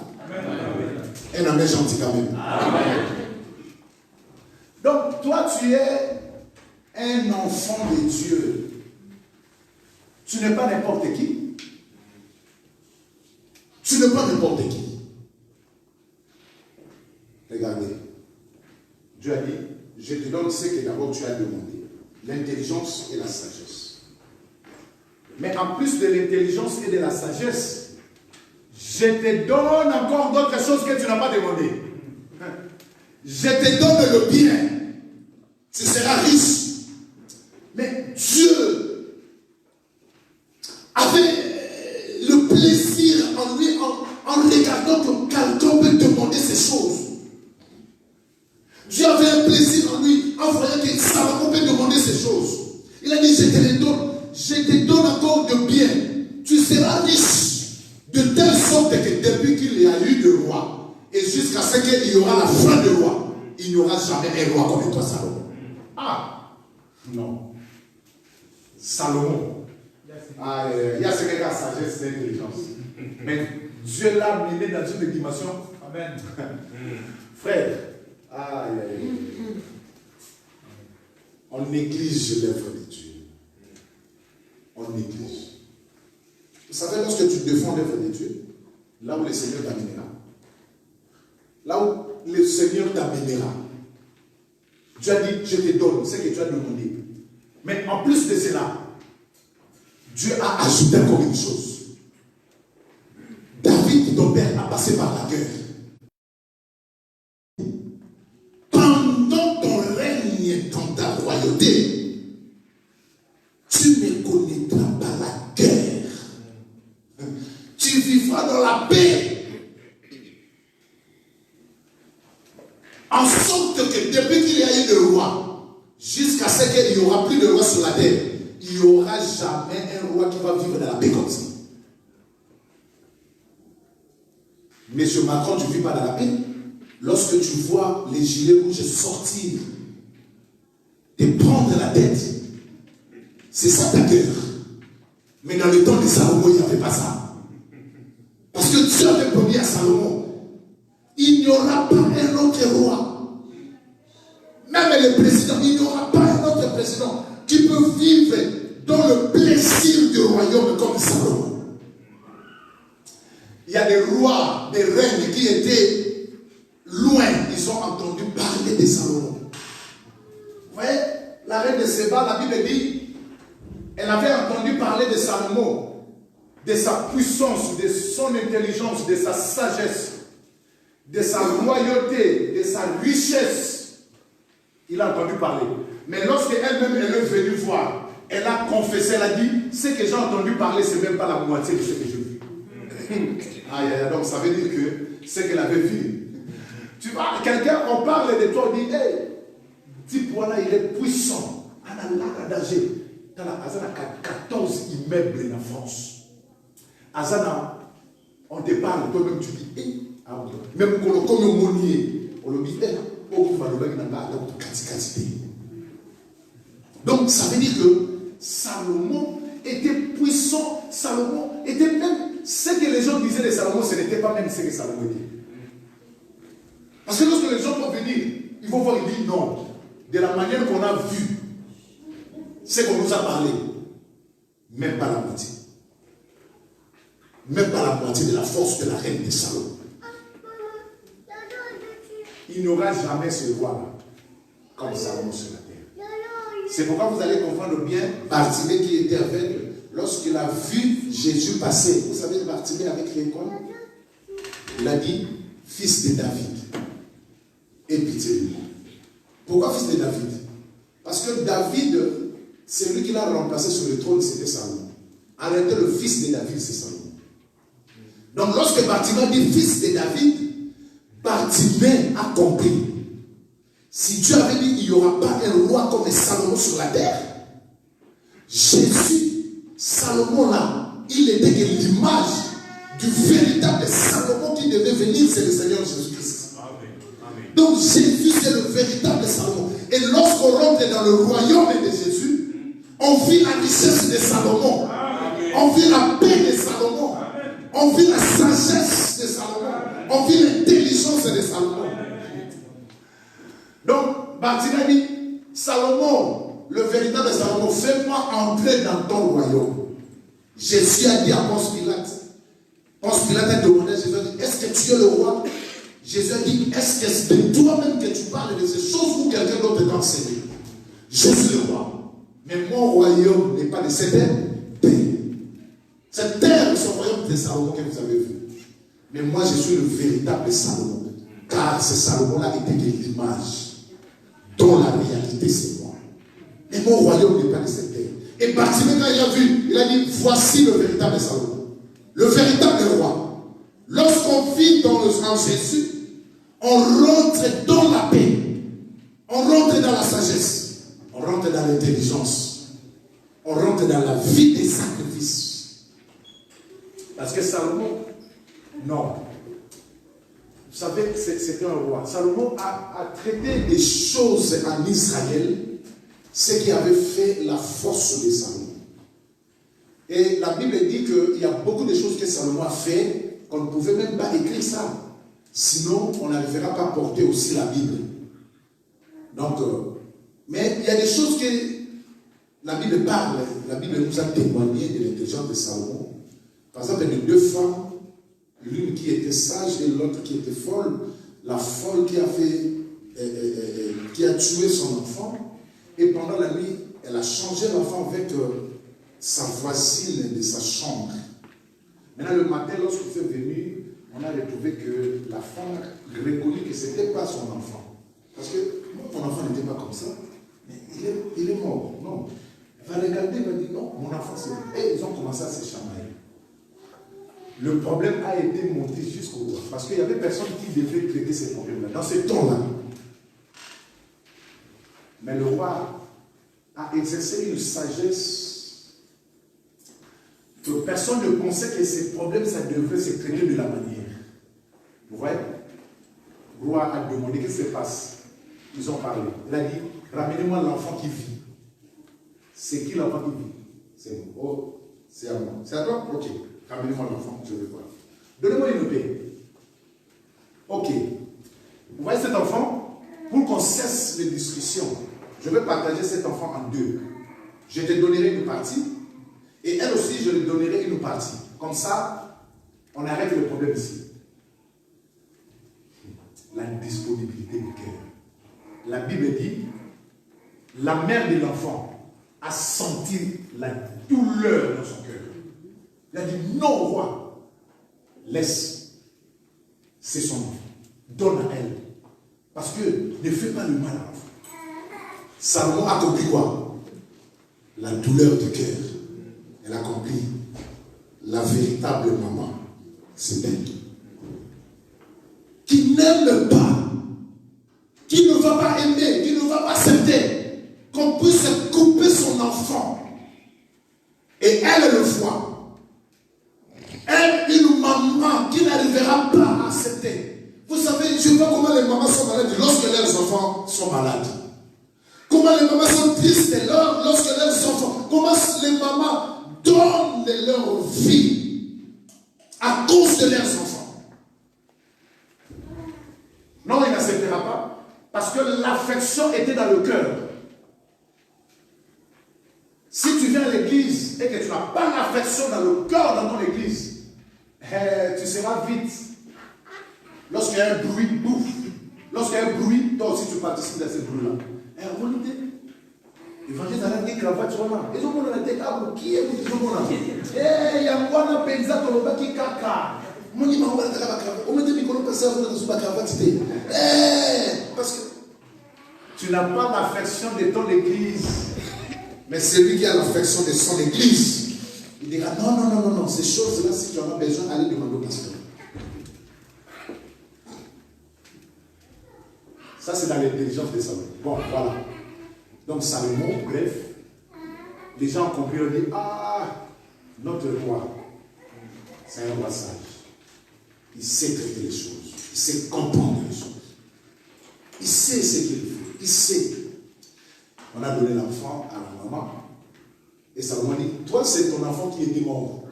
Un amen gentil quand même. Amen.
Donc, toi, tu es un enfant de Dieu. Tu n'es pas n'importe qui.
Tu n'es pas n'importe qui.
Regardez. Dieu a dit, je te donne ce que d'abord tu as demandé. L'intelligence et la sagesse. Mais en plus de l'intelligence et de la sagesse, je te donne encore d'autres choses que tu n'as pas demandé.
Je te donne le bien. Tu seras riche. Mais Dieu avait le plaisir en lui, en regardant que quelqu'un peut demander ces choses. Dieu avait un plaisir en lui, en voyant que Salomon peut demander ces choses. Il a dit, je te les donne. Je te donne encore de bien. Tu seras riche. De telle sorte que depuis qu'il y a eu de roi, et jusqu'à ce qu'il y aura la fin de roi, il n'y aura jamais un roi comme toi, Salomon.
Ah, non. Salomon. Ah, il y a ce qu'il y a sagesse et intelligence. Mais Dieu l'a mené dans une dimension. Amen. Frère, aïe, aïe.
On néglige l'œuvre de Dieu. On néglige. Vous savez, lorsque tu défends l'œuvre de Dieu, là où le Seigneur t'amènera, là où le Seigneur t'amènera, Dieu a dit, je te donne ce que tu as demandé.
Mais en plus de cela,
Dieu a ajouté encore une chose. David, ton père, a passé par la guerre. Pendant ton règne dans ta royauté, tu ne connaîtras pas la guerre. Tu vivras dans la paix. En sorte que depuis qu'il y a eu le roi, jusqu'à ce qu'il n'y aura plus de roi sur la terre, il n'y aura jamais un roi qui va vivre dans la paix comme ça. Monsieur Macron, tu ne vis pas dans la paix. Lorsque tu vois les gilets rouges sortir, te prendre la tête, c'est ça ta guerre. Mais dans le temps de Salomon, il n'y avait pas ça. Parce que Dieu avait promis à Salomon, il n'y aura pas un autre roi. Même le président, il n'y aura pas un autre président qui peut vivre dans le plaisir du royaume comme Salomon. Il y a des rois, des reines qui étaient loin, ils ont entendu parler de Salomon. Vous voyez, la reine de Séba, la Bible dit, elle avait entendu parler de Salomon, de sa puissance, de son intelligence, de sa sagesse, de sa royauté, de sa richesse. Il a entendu parler. Mais lorsque elle-même elle est venue voir, elle a confessé, elle a dit, ce que j'ai entendu parler, ce n'est même pas la moitié de ce que j'ai vu. Donc ça veut dire que ce qu'elle avait vu. Tu vois, quelqu'un, on parle de toi, on dit, hey, type voilà, il est puissant. On a l'âge. Il y a 14 immeubles en France. Azana, on te parle, toi-même tu dis, hey, même quand on est monier, on le dit, hey, donc ça veut dire que Salomon était puissant, Salomon était même, ce que les gens disaient de Salomon, ce n'était pas même ce que Salomon était. Parce que lorsque les gens vont venir, ils vont voir, ils disent non, de la manière qu'on a vu,
ce qu'on nous a parlé, même pas la moitié. Même pas la moitié de la force de la reine de Salomon. Il n'y aura jamais ce roi-là comme Salomon sur la terre. C'est pourquoi vous allez comprendre bien Bartimée qui était aveugle lorsqu'il a vu Jésus passer. Vous savez, Bartimée avec l'école, il a dit, fils de David, aie pitié de moi. Pourquoi fils de David? Parce que David, celui qui l'a remplacé sur le trône, c'était Salomon. En réalité, le fils de David, c'est Salomon. Donc, lorsque Bartimée dit fils de David, Bartimée a compris. Si Dieu avait dit qu'il n'y aura pas un roi comme Salomon sur la terre, Jésus, Salomon là, il était que l'image du véritable Salomon qui devait venir, c'est le Seigneur Jésus-Christ. Donc Jésus, c'est le véritable Salomon. Et lorsqu'on rentre dans le royaume de Jésus, on vit la richesse de Salomon. On vit la paix de Salomon. On vit la sagesse de Salomon. On vit l'intelligence de Salomon. Donc, Bartimée dit, Salomon, le véritable Salomon, fais-moi entrer dans ton royaume. Jésus a dit à Ponce Pilate. Ponce Pilate a demandé à Jésus, est-ce que tu es le roi? Jésus a dit, est-ce que c'est de toi-même que tu parles de ces choses ou quelqu'un d'autre t'a enseigné? Je suis le roi. Mais mon royaume n'est pas de cette terre. Cette terre est son royaume de Salomon que vous avez vu. Mais moi, je suis le véritable Salomon. Car ce Salomon-là était de l'image dont la réalité c'est moi. Mais mon royaume n'est pas de cette terre. Et Bartimée, quand il a vu, il a dit, voici le véritable Salomon. Le véritable roi. Lorsqu'on vit en Jésus, on rentre dans la paix. On rentre dans la sagesse. On rentre dans l'intelligence. On rentre dans la vie des sacrifices. Parce que Salomon, non. Vous savez, c'était un roi. Salomon a traité des choses en Israël, ce qui avait fait la force de Salomon. Et la Bible dit qu'il y a beaucoup de choses que Salomon a fait, qu'on ne pouvait même pas écrire ça. Sinon, on n'arrivera pas à porter aussi la Bible. Donc, mais il y a des choses que la Bible parle. La Bible nous a témoigné de l'intelligence de Salomon. Par exemple, il y a deux femmes. L'une qui était sage et l'autre qui était folle. La folle qui a tué son enfant. Et pendant la nuit, elle a changé l'enfant avec sa voisine de sa chambre. Maintenant, le matin, lorsque c'est venu, on a retrouvé que la femme reconnut que ce n'était pas son enfant. Parce que mon enfant n'était pas comme ça. Mais il est mort. Non. Elle va regarder, elle va dire non, mon enfant c'est. Et ils ont commencé à se chamailler. Le problème a été monté jusqu'au roi. Parce qu'il y avait personne qui devait traiter ces problèmes-là. Dans ce temps-là. Mais le roi a exercé une sagesse que personne ne pensait que ces problèmes, ça devrait se traiter de la manière. Vous voyez? Le roi a demandé qu'est-ce qui se passe. Ils ont parlé. Il a dit, ramenez-moi l'enfant qui vit. C'est qui l'enfant qui vit? C'est moi. Oh, c'est à moi. C'est à toi? Ok. Ramenez-moi l'enfant, je vais voir. Donnez-moi une paix. Ok. Vous voyez cet enfant? Pour qu'on cesse les discussions, je vais partager cet enfant en deux. Je te donnerai une partie, et elle aussi, je lui donnerai une partie. Comme ça, on arrête le problème ici. La disponibilité du cœur. La Bible dit, la mère de l'enfant a senti la douleur dans son cœur. Il a dit, non, roi, laisse, c'est son enfant, donne à elle. Parce que ne fais pas le mal à l'enfant. Salomon a compris quoi? La douleur du cœur. Elle a compris la véritable maman, c'est elle. Qui n'aime pas, qui ne va pas aimer, qui ne va pas accepter qu'on puisse couper son enfant. Et elle le voit. Elle, une maman qui n'arrivera pas à accepter. Vous savez, je vois comment les mamans sont malades lorsque leurs enfants sont malades. Comment les mamans sont tristes lorsque leurs enfants. Comment les mamans donnent leur vie à cause de leurs enfants. Non, il n'acceptera pas. Parce que l'affection était dans le cœur. l'église et que tu n'as pas l'affection dans le cœur dans ton église, tu seras vite. Lorsqu'il y a un bruit, bouffe. Lorsqu'il y a un bruit, toi aussi tu participes à ce bruit-là. Évangile à la cravate, tu vois. Et donc on a été câbles, qui est vous qui sont là? Eh, il y a un bon paysan qui caca. Mon dit, on va la cravate. On met des micros passés avant de la cravate. Parce que tu n'as pas l'affection de ton église.
Mais celui qui a l'affection de son église, il dira non, ces choses-là, si tu en as besoin, allez demander au pasteur.
Ça, c'est dans l'intelligence de Salomon. Bon, voilà. Donc, Salomon, bref, les gens ont compris, on dit, notre roi, c'est un roi sage. Il sait traiter les choses. Il sait comprendre les choses. Il sait ce qu'il fait. Il sait. On a donné l'enfant à la maman. Et Salomon dit, toi, c'est ton enfant qui était mort.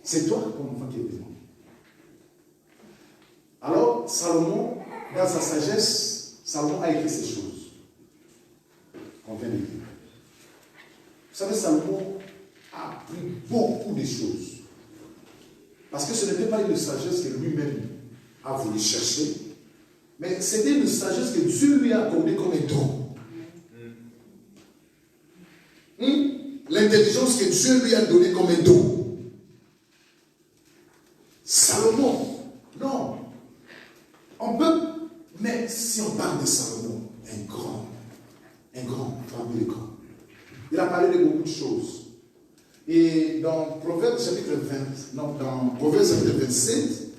C'est toi, ton enfant qui était mort. Alors, Salomon, dans sa sagesse, Salomon a écrit ces choses qu'on vient de dire. Vous savez, Salomon a appris beaucoup de choses. Parce que ce n'était pas une sagesse que lui-même a voulu chercher, mais c'était une sagesse que Dieu lui a accordée comme un don. L'intelligence que Dieu lui a donnée comme un don. Salomon, non. On peut, mais si on parle de Salomon, un grand, parmi les grands. Il a parlé de beaucoup de choses. Et dans Proverbe chapitre 27,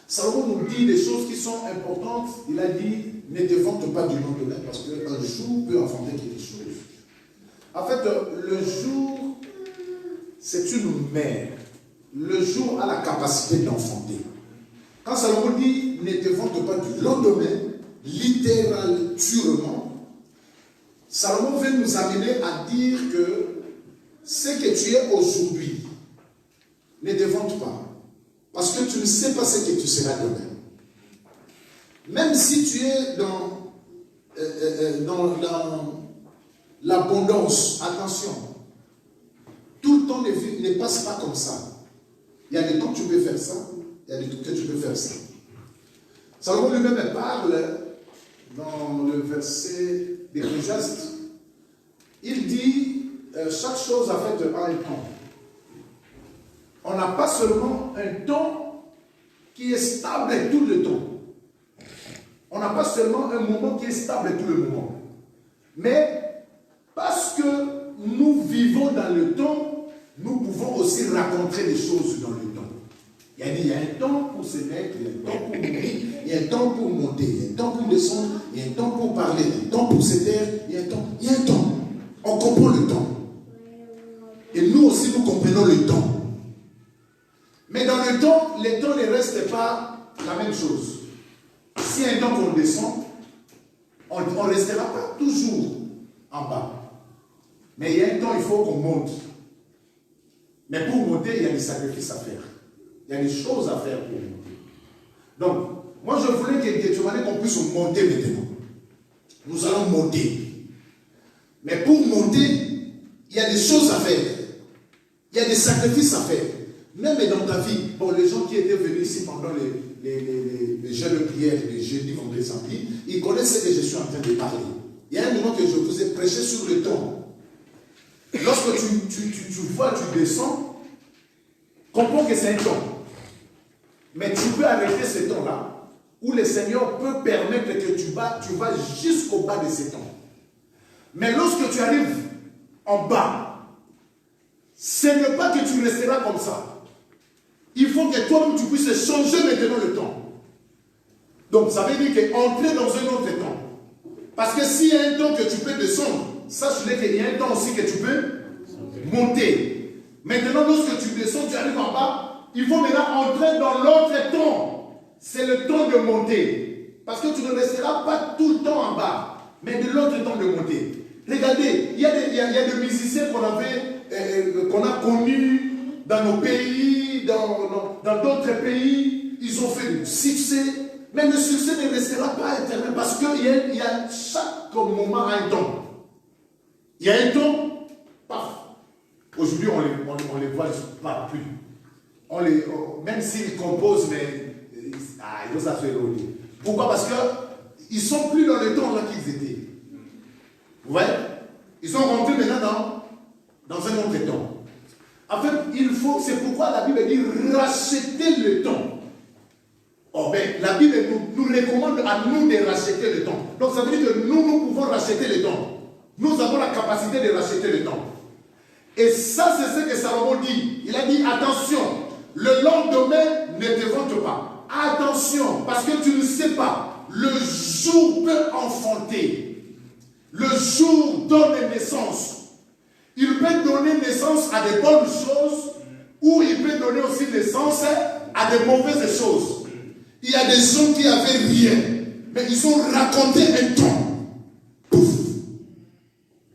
Salomon nous dit des choses qui sont importantes. Il a dit, ne te vante pas du nom de l'un, parce qu'un jour peut enfanter quelque chose. En fait, le jour, c'est une mère. Le jour a la capacité d'enfanter. Quand Salomon dit, ne te vante pas du lendemain, littéralement, Salomon veut nous amener à dire que ce que tu es aujourd'hui, ne te vante pas. Parce que tu ne sais pas ce que tu seras demain. Même si tu es dans l'abondance, attention, tout le temps ne passe pas comme ça. Il y a des temps que tu peux faire ça, il y a des temps que tu peux faire ça. Salomon lui-même parle dans le verset d'Ecclésiaste. Il dit, chaque chose a fait un temps. On n'a pas seulement un temps qui est stable tout le temps. On n'a pas seulement un moment qui est stable tout le moment. Mais parce que nous vivons dans le temps, nous pouvons aussi raconter des choses dans le temps. Il y a un temps pour se mettre, il y a un temps pour mourir, il y a un temps pour monter, il y a un temps pour descendre, il y a un temps pour parler, il y a un temps pour se taire, il y a un temps. On comprend le temps. Et nous aussi, nous comprenons le temps. Mais dans le temps ne reste pas la même chose. Si un temps qu'on descend, on ne restera pas toujours en bas. Mais il y a un temps, il faut qu'on monte. Mais pour monter, il y a des sacrifices à faire. Il y a des choses à faire pour monter. Donc, moi je voulais qu'on puisse monter maintenant. Nous allons monter. Mais pour monter, il y a des choses à faire. Il y a des sacrifices à faire. Même dans ta vie, bon, les gens qui étaient venus ici pendant les jeunes de prière, les jeudis, vendredis, samedi, ils connaissent ce que je suis en train de parler. Il y a un moment que je vous ai prêché sur le temps. Lorsque tu vois, tu descends, comprends que c'est un temps. Mais tu peux arrêter ce temps-là, où le Seigneur peut permettre que tu vas jusqu'au bas de ce temps. Mais lorsque tu arrives en bas, ce n'est pas que tu resteras comme ça. Il faut que toi-même tu puisses changer maintenant le temps. Donc ça veut dire qu'entrer dans un autre temps. Parce que s'il y a un temps que tu peux descendre, sache-le qu'il y a un temps aussi que tu peux monter. Maintenant, lorsque tu descends, tu arrives en bas, il faut maintenant entrer dans l'autre temps. C'est le temps de monter. Parce que tu ne resteras pas tout le temps en bas, mais de l'autre temps de monter. Regardez, il y a des musiciens qu'on a connus dans nos pays, dans d'autres pays. Ils ont fait du succès. Mais le succès ne restera pas éternel parce qu'il y a chaque moment un temps. Il y a un temps, paf. Aujourd'hui, on les voit pas plus. Même s'ils composent, mais ils doivent s'affairer. Pourquoi? Parce qu'ils ne sont plus dans le temps là qu'ils étaient. Vous voyez? Ils sont rentrés maintenant dans un autre temps. En fait, c'est pourquoi la Bible dit racheter le temps. Oh, ben, la Bible nous recommande à nous de racheter le temps. Donc ça veut dire que nous pouvons racheter le temps. Nous avons la capacité de racheter le temps. Et ça, c'est ce que Salomon dit. Il a dit, attention, le lendemain ne te vante pas. Attention, parce que tu ne sais pas, le jour peut enfanter. Le jour donne naissance. Il peut donner naissance à des bonnes choses ou il peut donner aussi naissance à des mauvaises choses.
Il y a des gens qui n'avaient rien, mais ils ont raconté un temps. Pouf!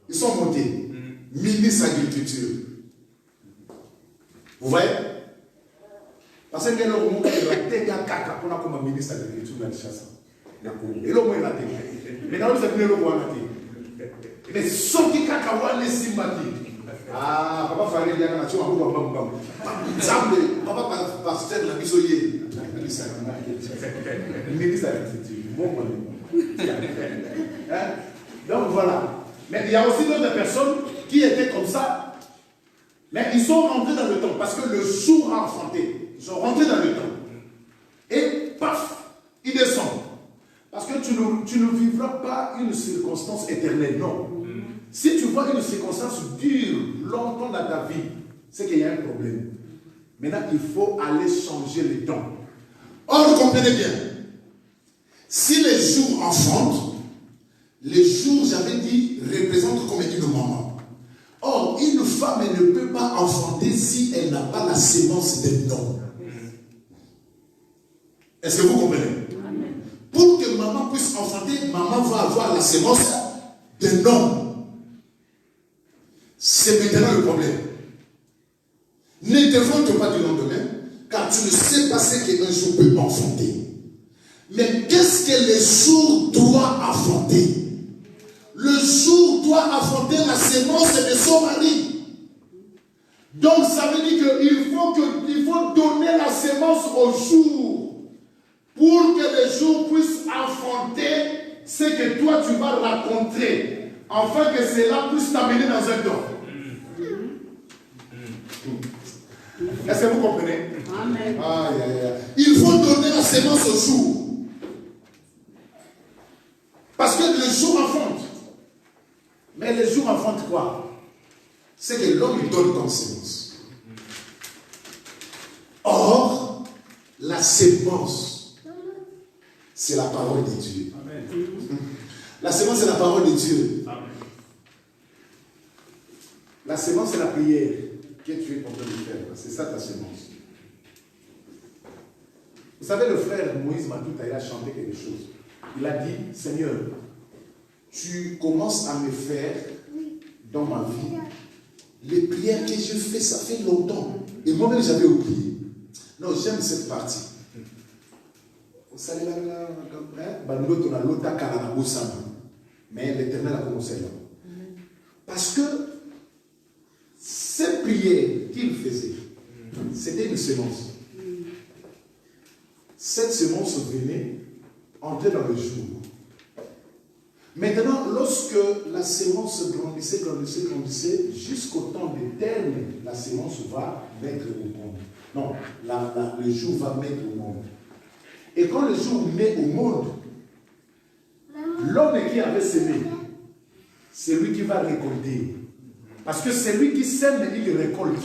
Ils sont montés. Ministre agriculture.
Vous voyez? Parce que nous avons raté caca pour comme ministre agriculture dans le chasse. Et là, on a raté. Mais dans le secteur, on a raté. Mais ceux qui caca, les sympathiques. Ah, papa Farid, il y a un action à vous, papa pasteur la bisoyer. Ministre agriculture. Bon, donc voilà. Mais il y a aussi d'autres personnes qui étaient comme ça. Mais ils sont rentrés dans le temps parce que le jour a enfanté. Ils sont rentrés dans le temps. Et paf, ils descendent. Parce que tu ne vivras pas une circonstance éternelle, non. Si tu vois une circonstance dure longtemps dans ta vie, c'est qu'il y a un problème. Maintenant, il faut aller changer le temps.
Or, comprenez bien, si les jours enfantent, les jours, j'avais dit, représentent comme une maman. Or, une femme ne peut pas enfanter si elle n'a pas la sémence d'un homme. Est-ce que vous comprenez? Amen. Pour que maman puisse enfanter, maman va avoir la sémence d'un homme. C'est maintenant le problème. Ne te vante pas du lendemain, car tu ne sais pas ce qu'un jour peut enfanter. Mais qu'est-ce que le jour doit enfanter? Le jour doit enfanter la sémence de son mari. Donc ça veut dire qu'il faut donner la sémence au jour pour que le jour puisse enfanter ce que toi tu vas rencontrer, afin que cela puisse t'amener dans un temps. Est-ce que vous comprenez? Amen. Aïe, aïe, aïe. Il faut donner la sémence au jour. Parce que le jour enfante. Mais le jour enfante quoi? C'est que l'homme lui donne comme sémence. Or, la sémence, c'est la parole de Dieu. Amen. La sémence, c'est la parole de Dieu. Amen. La sémence, c'est la prière que tu es en train de faire. C'est ça ta sémence. Vous savez, le frère Moïse Matouta, il a chanté quelque chose. Il a dit, Seigneur, tu commences à me faire dans ma vie les prières que je fais, ça fait longtemps. Et moi-même, j'avais oublié. Non, j'aime cette partie. Vous savez, mais l'Éternel a commencé là. Parce que ces prières qu'il faisait, c'était une sémence. Cette sémence venait entrer dans le jour. Maintenant, lorsque la sémence grandissait, jusqu'au temps de terme, la sémence va mettre au monde. Non, le jour va mettre au monde. Et quand le jour met au monde, l'homme qui avait semé, c'est lui qui va récolter. Parce que c'est lui qui sème, il récolte.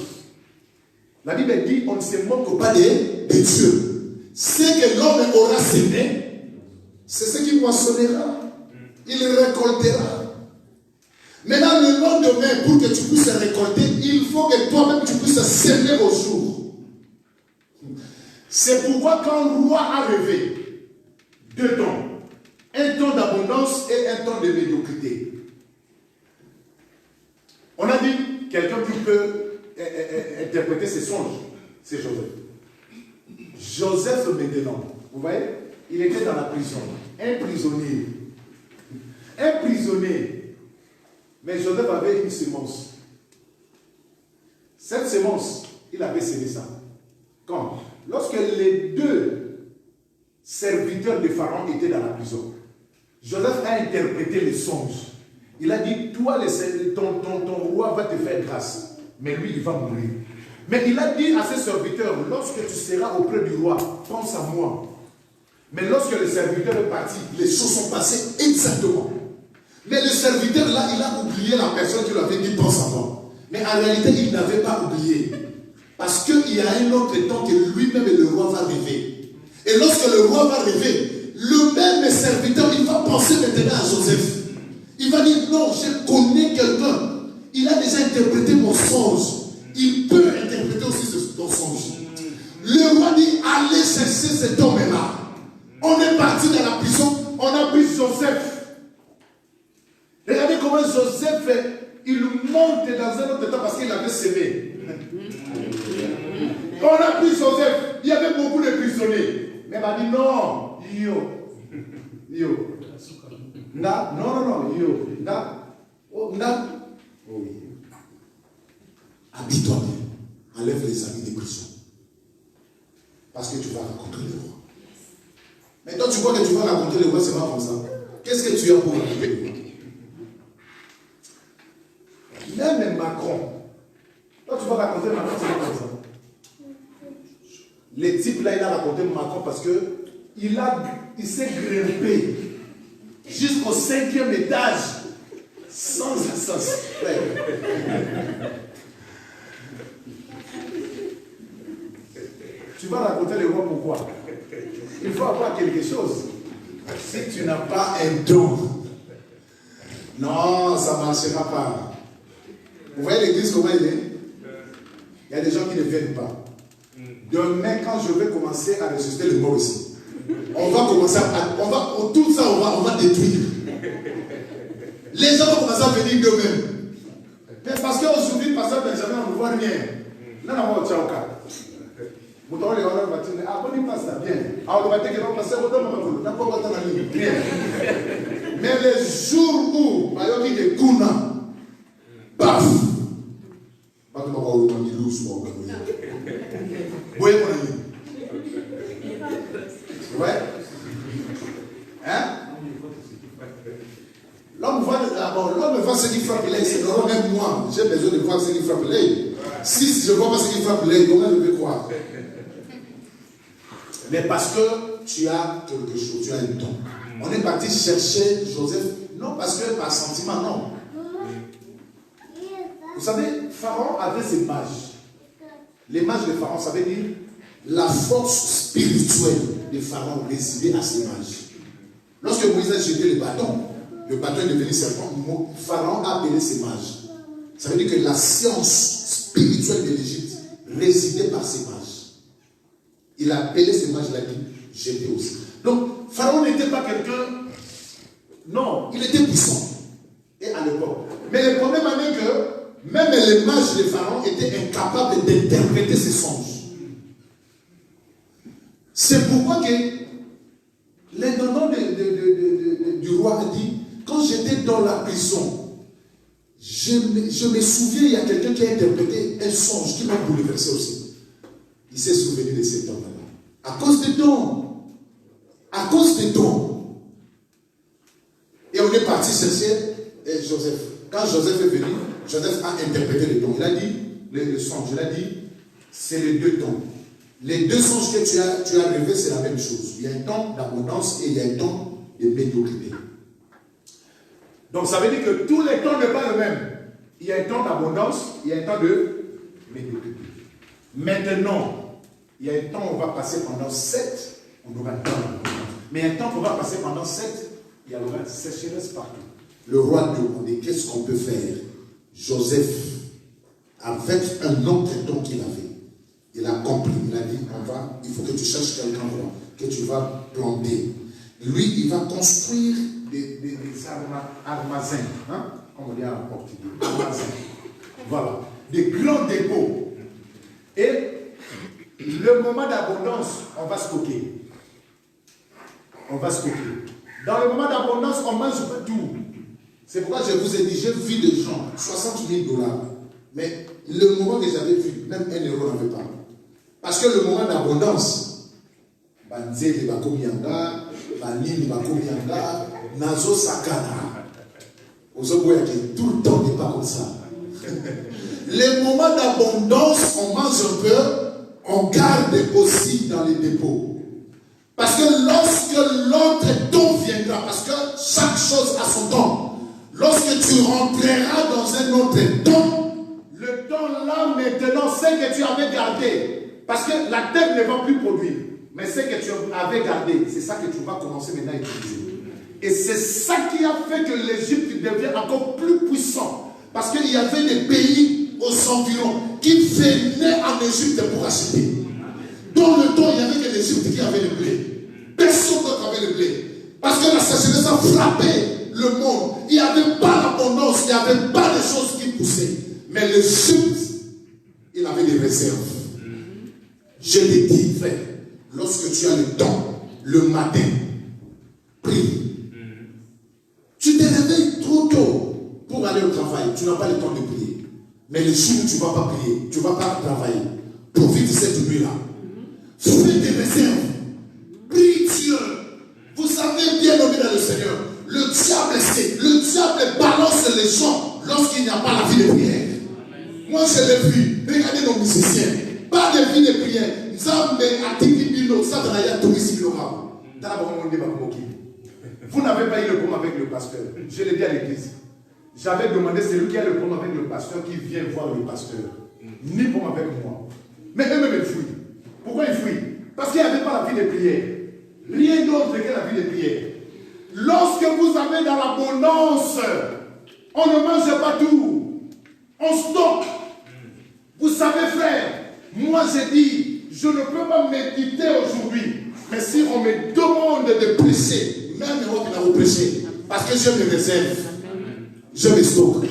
La Bible dit, on ne se moque pas de Dieu. Ce que l'homme aura semé, c'est ce qu'il moissonnera. Il récoltera. Maintenant, le lendemain, pour que tu puisses récolter, il faut que toi-même tu puisses semer au jour. C'est pourquoi quand le roi a rêvé deux temps, un temps d'abondance et un temps de médiocrité. On a dit, quelqu'un qui peut interpréter ses songes, c'est Joseph. Joseph maintenant, vous voyez, il était dans la prison, un prisonnier. Un prisonnier. Mais Joseph avait une sémence.
Cette semence, il avait sémé ça. Quand? Lorsque les deux serviteurs de Pharaon étaient dans la prison, Joseph a interprété les songes. Il a dit, toi, ton roi va te faire grâce, mais lui, il va mourir. Mais il a dit à ses serviteurs, lorsque tu seras auprès du roi, pense à moi. Mais lorsque le serviteur est parti,
Les choses sont passées exactement. Mais le serviteur là, il a oublié la personne qui lui avait dit pense à moi. Mais en réalité, il n'avait pas oublié. Parce qu'il y a un autre temps que lui-même et le roi va rêver. Et lorsque le roi va rêver, le même serviteur, il va penser maintenant à Joseph. Il va dire non, je connais quelqu'un. Il a déjà interprété mon songe. Il peut interpréter aussi ton songe. Le roi dit allez chercher cet homme-là. On est parti dans la prison, on a pris Joseph. Regardez comment Joseph, il monte dans un autre temps parce qu'il avait sémé. On a pris Joseph, il y avait beaucoup de prisonniers. Mais il m'a dit non, Habille-toi bien. Enlève les habits des prisons. Parce que tu vas rencontrer le roi. Mais toi, tu crois que tu vas rencontrer le roi, c'est pas comme ça. Qu'est-ce que tu as pour rencontrer le roi?
Même Macron. Toi, tu vas raconter Macron, c'est pas comme ça. Les types là, il a raconté Macron parce que il s'est grimpé jusqu'au 5e étage sans assistance. Ouais. Tu vas raconter le roi pourquoi? Il faut avoir quelque chose.
Si tu n'as pas un don, non, ça ne marchera pas. Vous voyez l'église comment il est? Il y a des gens qui ne viennent pas. Demain, quand je vais commencer à ressusciter le mort ici, on va commencer tout ça, on va détruire. Les gens vont commencer à venir d'eux-mêmes. Mais parce qu'aujourd'hui, pasteur Benjamin, on ne voit rien. Là, on va au Tchaouka. Mais les jours où Mayoki de Kuna, paf, ouais. Hein? L'homme voit ce qui frappe l'œil, c'est normal, même moi, j'ai besoin de voir ce qui frappe l'œil. Si je ne vois pas ce qui frappe l'œil, comment je vais croire? Mais parce que tu as quelque chose, tu as un don. On est parti chercher Joseph, non parce que par sentiment, non.
Vous savez, Pharaon avait ses mages. Les mages de Pharaon, ça veut dire
la force spirituelle de Pharaon résidait à ses mages. Lorsque Moïse a jeté le bâton est devenu serpent, Pharaon a appelé ses mages. Ça veut dire que la science spirituelle de l'Égypte résidait par ses mages. Il a appelé ses mages, il a dit, j'étais aussi. Donc, Pharaon n'était pas quelqu'un, non, il était puissant. Et à l'époque. Mais le problème est que même les mages de Pharaon étaient incapables d'interpréter ses songes. C'est pourquoi que l'intendant du roi a dit, quand j'étais dans la prison, je me souviens, il y a quelqu'un qui a interprété un songe qui m'a bouleversé aussi. Il s'est souvenu de cet homme-là. À cause des dons. À cause des dons. Et on est parti chercher Joseph. Quand Joseph est venu, Joseph a interprété les dons. Il a dit, le songe, il a dit, c'est les deux dons. Les deux songes que tu as rêvés, c'est la même chose. Il y a un temps d'abondance et il y a un temps de médiocrité.
Donc ça veut dire que tous les temps ne sont pas le même. Il y a un temps d'abondance, il y a un temps de médiocrité. Maintenant, il y a un temps où on va passer pendant 7, on aura un temps d'abondance. Mais un temps qu'on va passer pendant 7, il y aura une sécheresse partout.
Le roi demandait qu'est-ce qu'on peut faire. Joseph, avec un autre don qu'il avait, il a compris, il a dit, il faut que tu cherches quelqu'un que tu vas planter. Lui, il va construire des armasins, hein? Comme on dit en portugais, armasins. Voilà, des grands dépôts.
Et le moment d'abondance, on va stocker. On va stocker. Dans le moment d'abondance, on mange pas tout.
C'est pourquoi je vous ai dit, j'ai vu des gens, $60 000, mais le moment que j'avais vu, même 1 euro n'avait pas. Parce que le moment d'abondance, Banzele Bakomianga, Banini Bakomianga, Nazo Sakana. Tout le temps n'est pas comme ça. Les moments d'abondance, on mange un peu, on garde aussi dans les dépôts. Parce que lorsque l'autre temps viendra, parce que chaque chose a son temps, lorsque tu rentreras dans un autre temps, le temps là maintenant, c'est que tu avais gardé. Parce que la terre ne va plus produire. Mais c'est que tu avais gardé, c'est ça que tu vas commencer maintenant à utiliser. Et c'est ça qui a fait que l'Égypte devient encore plus puissant. Parce qu'il y avait des pays aux environs qui venaient en Égypte pour acheter. Dans le temps, il n'y avait que l'Égypte qui avait le blé. Personne d'autre avait le blé. Parce que la sécheresse a frappé le monde. Il n'y avait pas l'abondance, il n'y avait pas de choses qui poussaient. Mais l'Égypte, il avait des réserves. Je l'ai dit, frère, lorsque tu as le temps, le matin, prie. Tu te réveilles trop tôt pour aller au travail. Tu n'as pas le temps de prier. Mais le jour où tu ne vas pas prier, tu ne vas pas travailler. Profite de cette nuit-là. Fais des réserves. Prie Dieu. Vous savez bien nommer dans le Seigneur. Le diable balance les gens lorsqu'il n'y a pas la vie de prière. Moi je l'ai vu. Regardez nos musiciens. Pas de vie de prière. Vous n'avez pas eu le problème avec le pasteur. Je l'ai dit à l'église. J'avais demandé, c'est lui qui a le problème avec le pasteur qui vient voir le pasteur. Ni problème avec moi. Mais eux-mêmes ils fuient. Pourquoi ils fuient? Parce qu'il n'y avait pas la vie de prière. Rien d'autre que la vie de prière. Lorsque vous avez dans l'abondance, on ne mange pas tout. On stocke. Vous savez, frère, moi j'ai dit, je ne peux pas méditer aujourd'hui. Mais si on me demande de prêcher, même moi qui n'ai pas prêché, parce que je me réserve, je me stocke.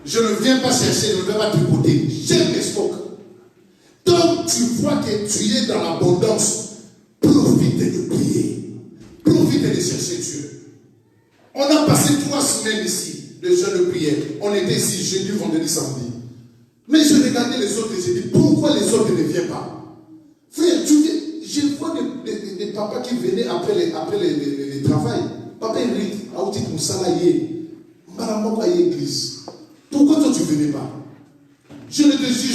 Je ne viens pas chercher, je ne viens pas tripoter, je me stocke. Donc tu vois que tu es dans l'abondance, profite de prier, profite de chercher Dieu. On a passé 3 semaines ici, de jeûne de prière. On était ici jeudi, vendredi, samedi. Mais je regardais les autres et j'ai dit, pourquoi les autres ne viennent pas? Frère, je vois des papas qui venaient après le travail. Papa Eric, Aoutit Moussalaye, Maramoko à l'église. Pourquoi toi tu ne venais pas? Je ne te juge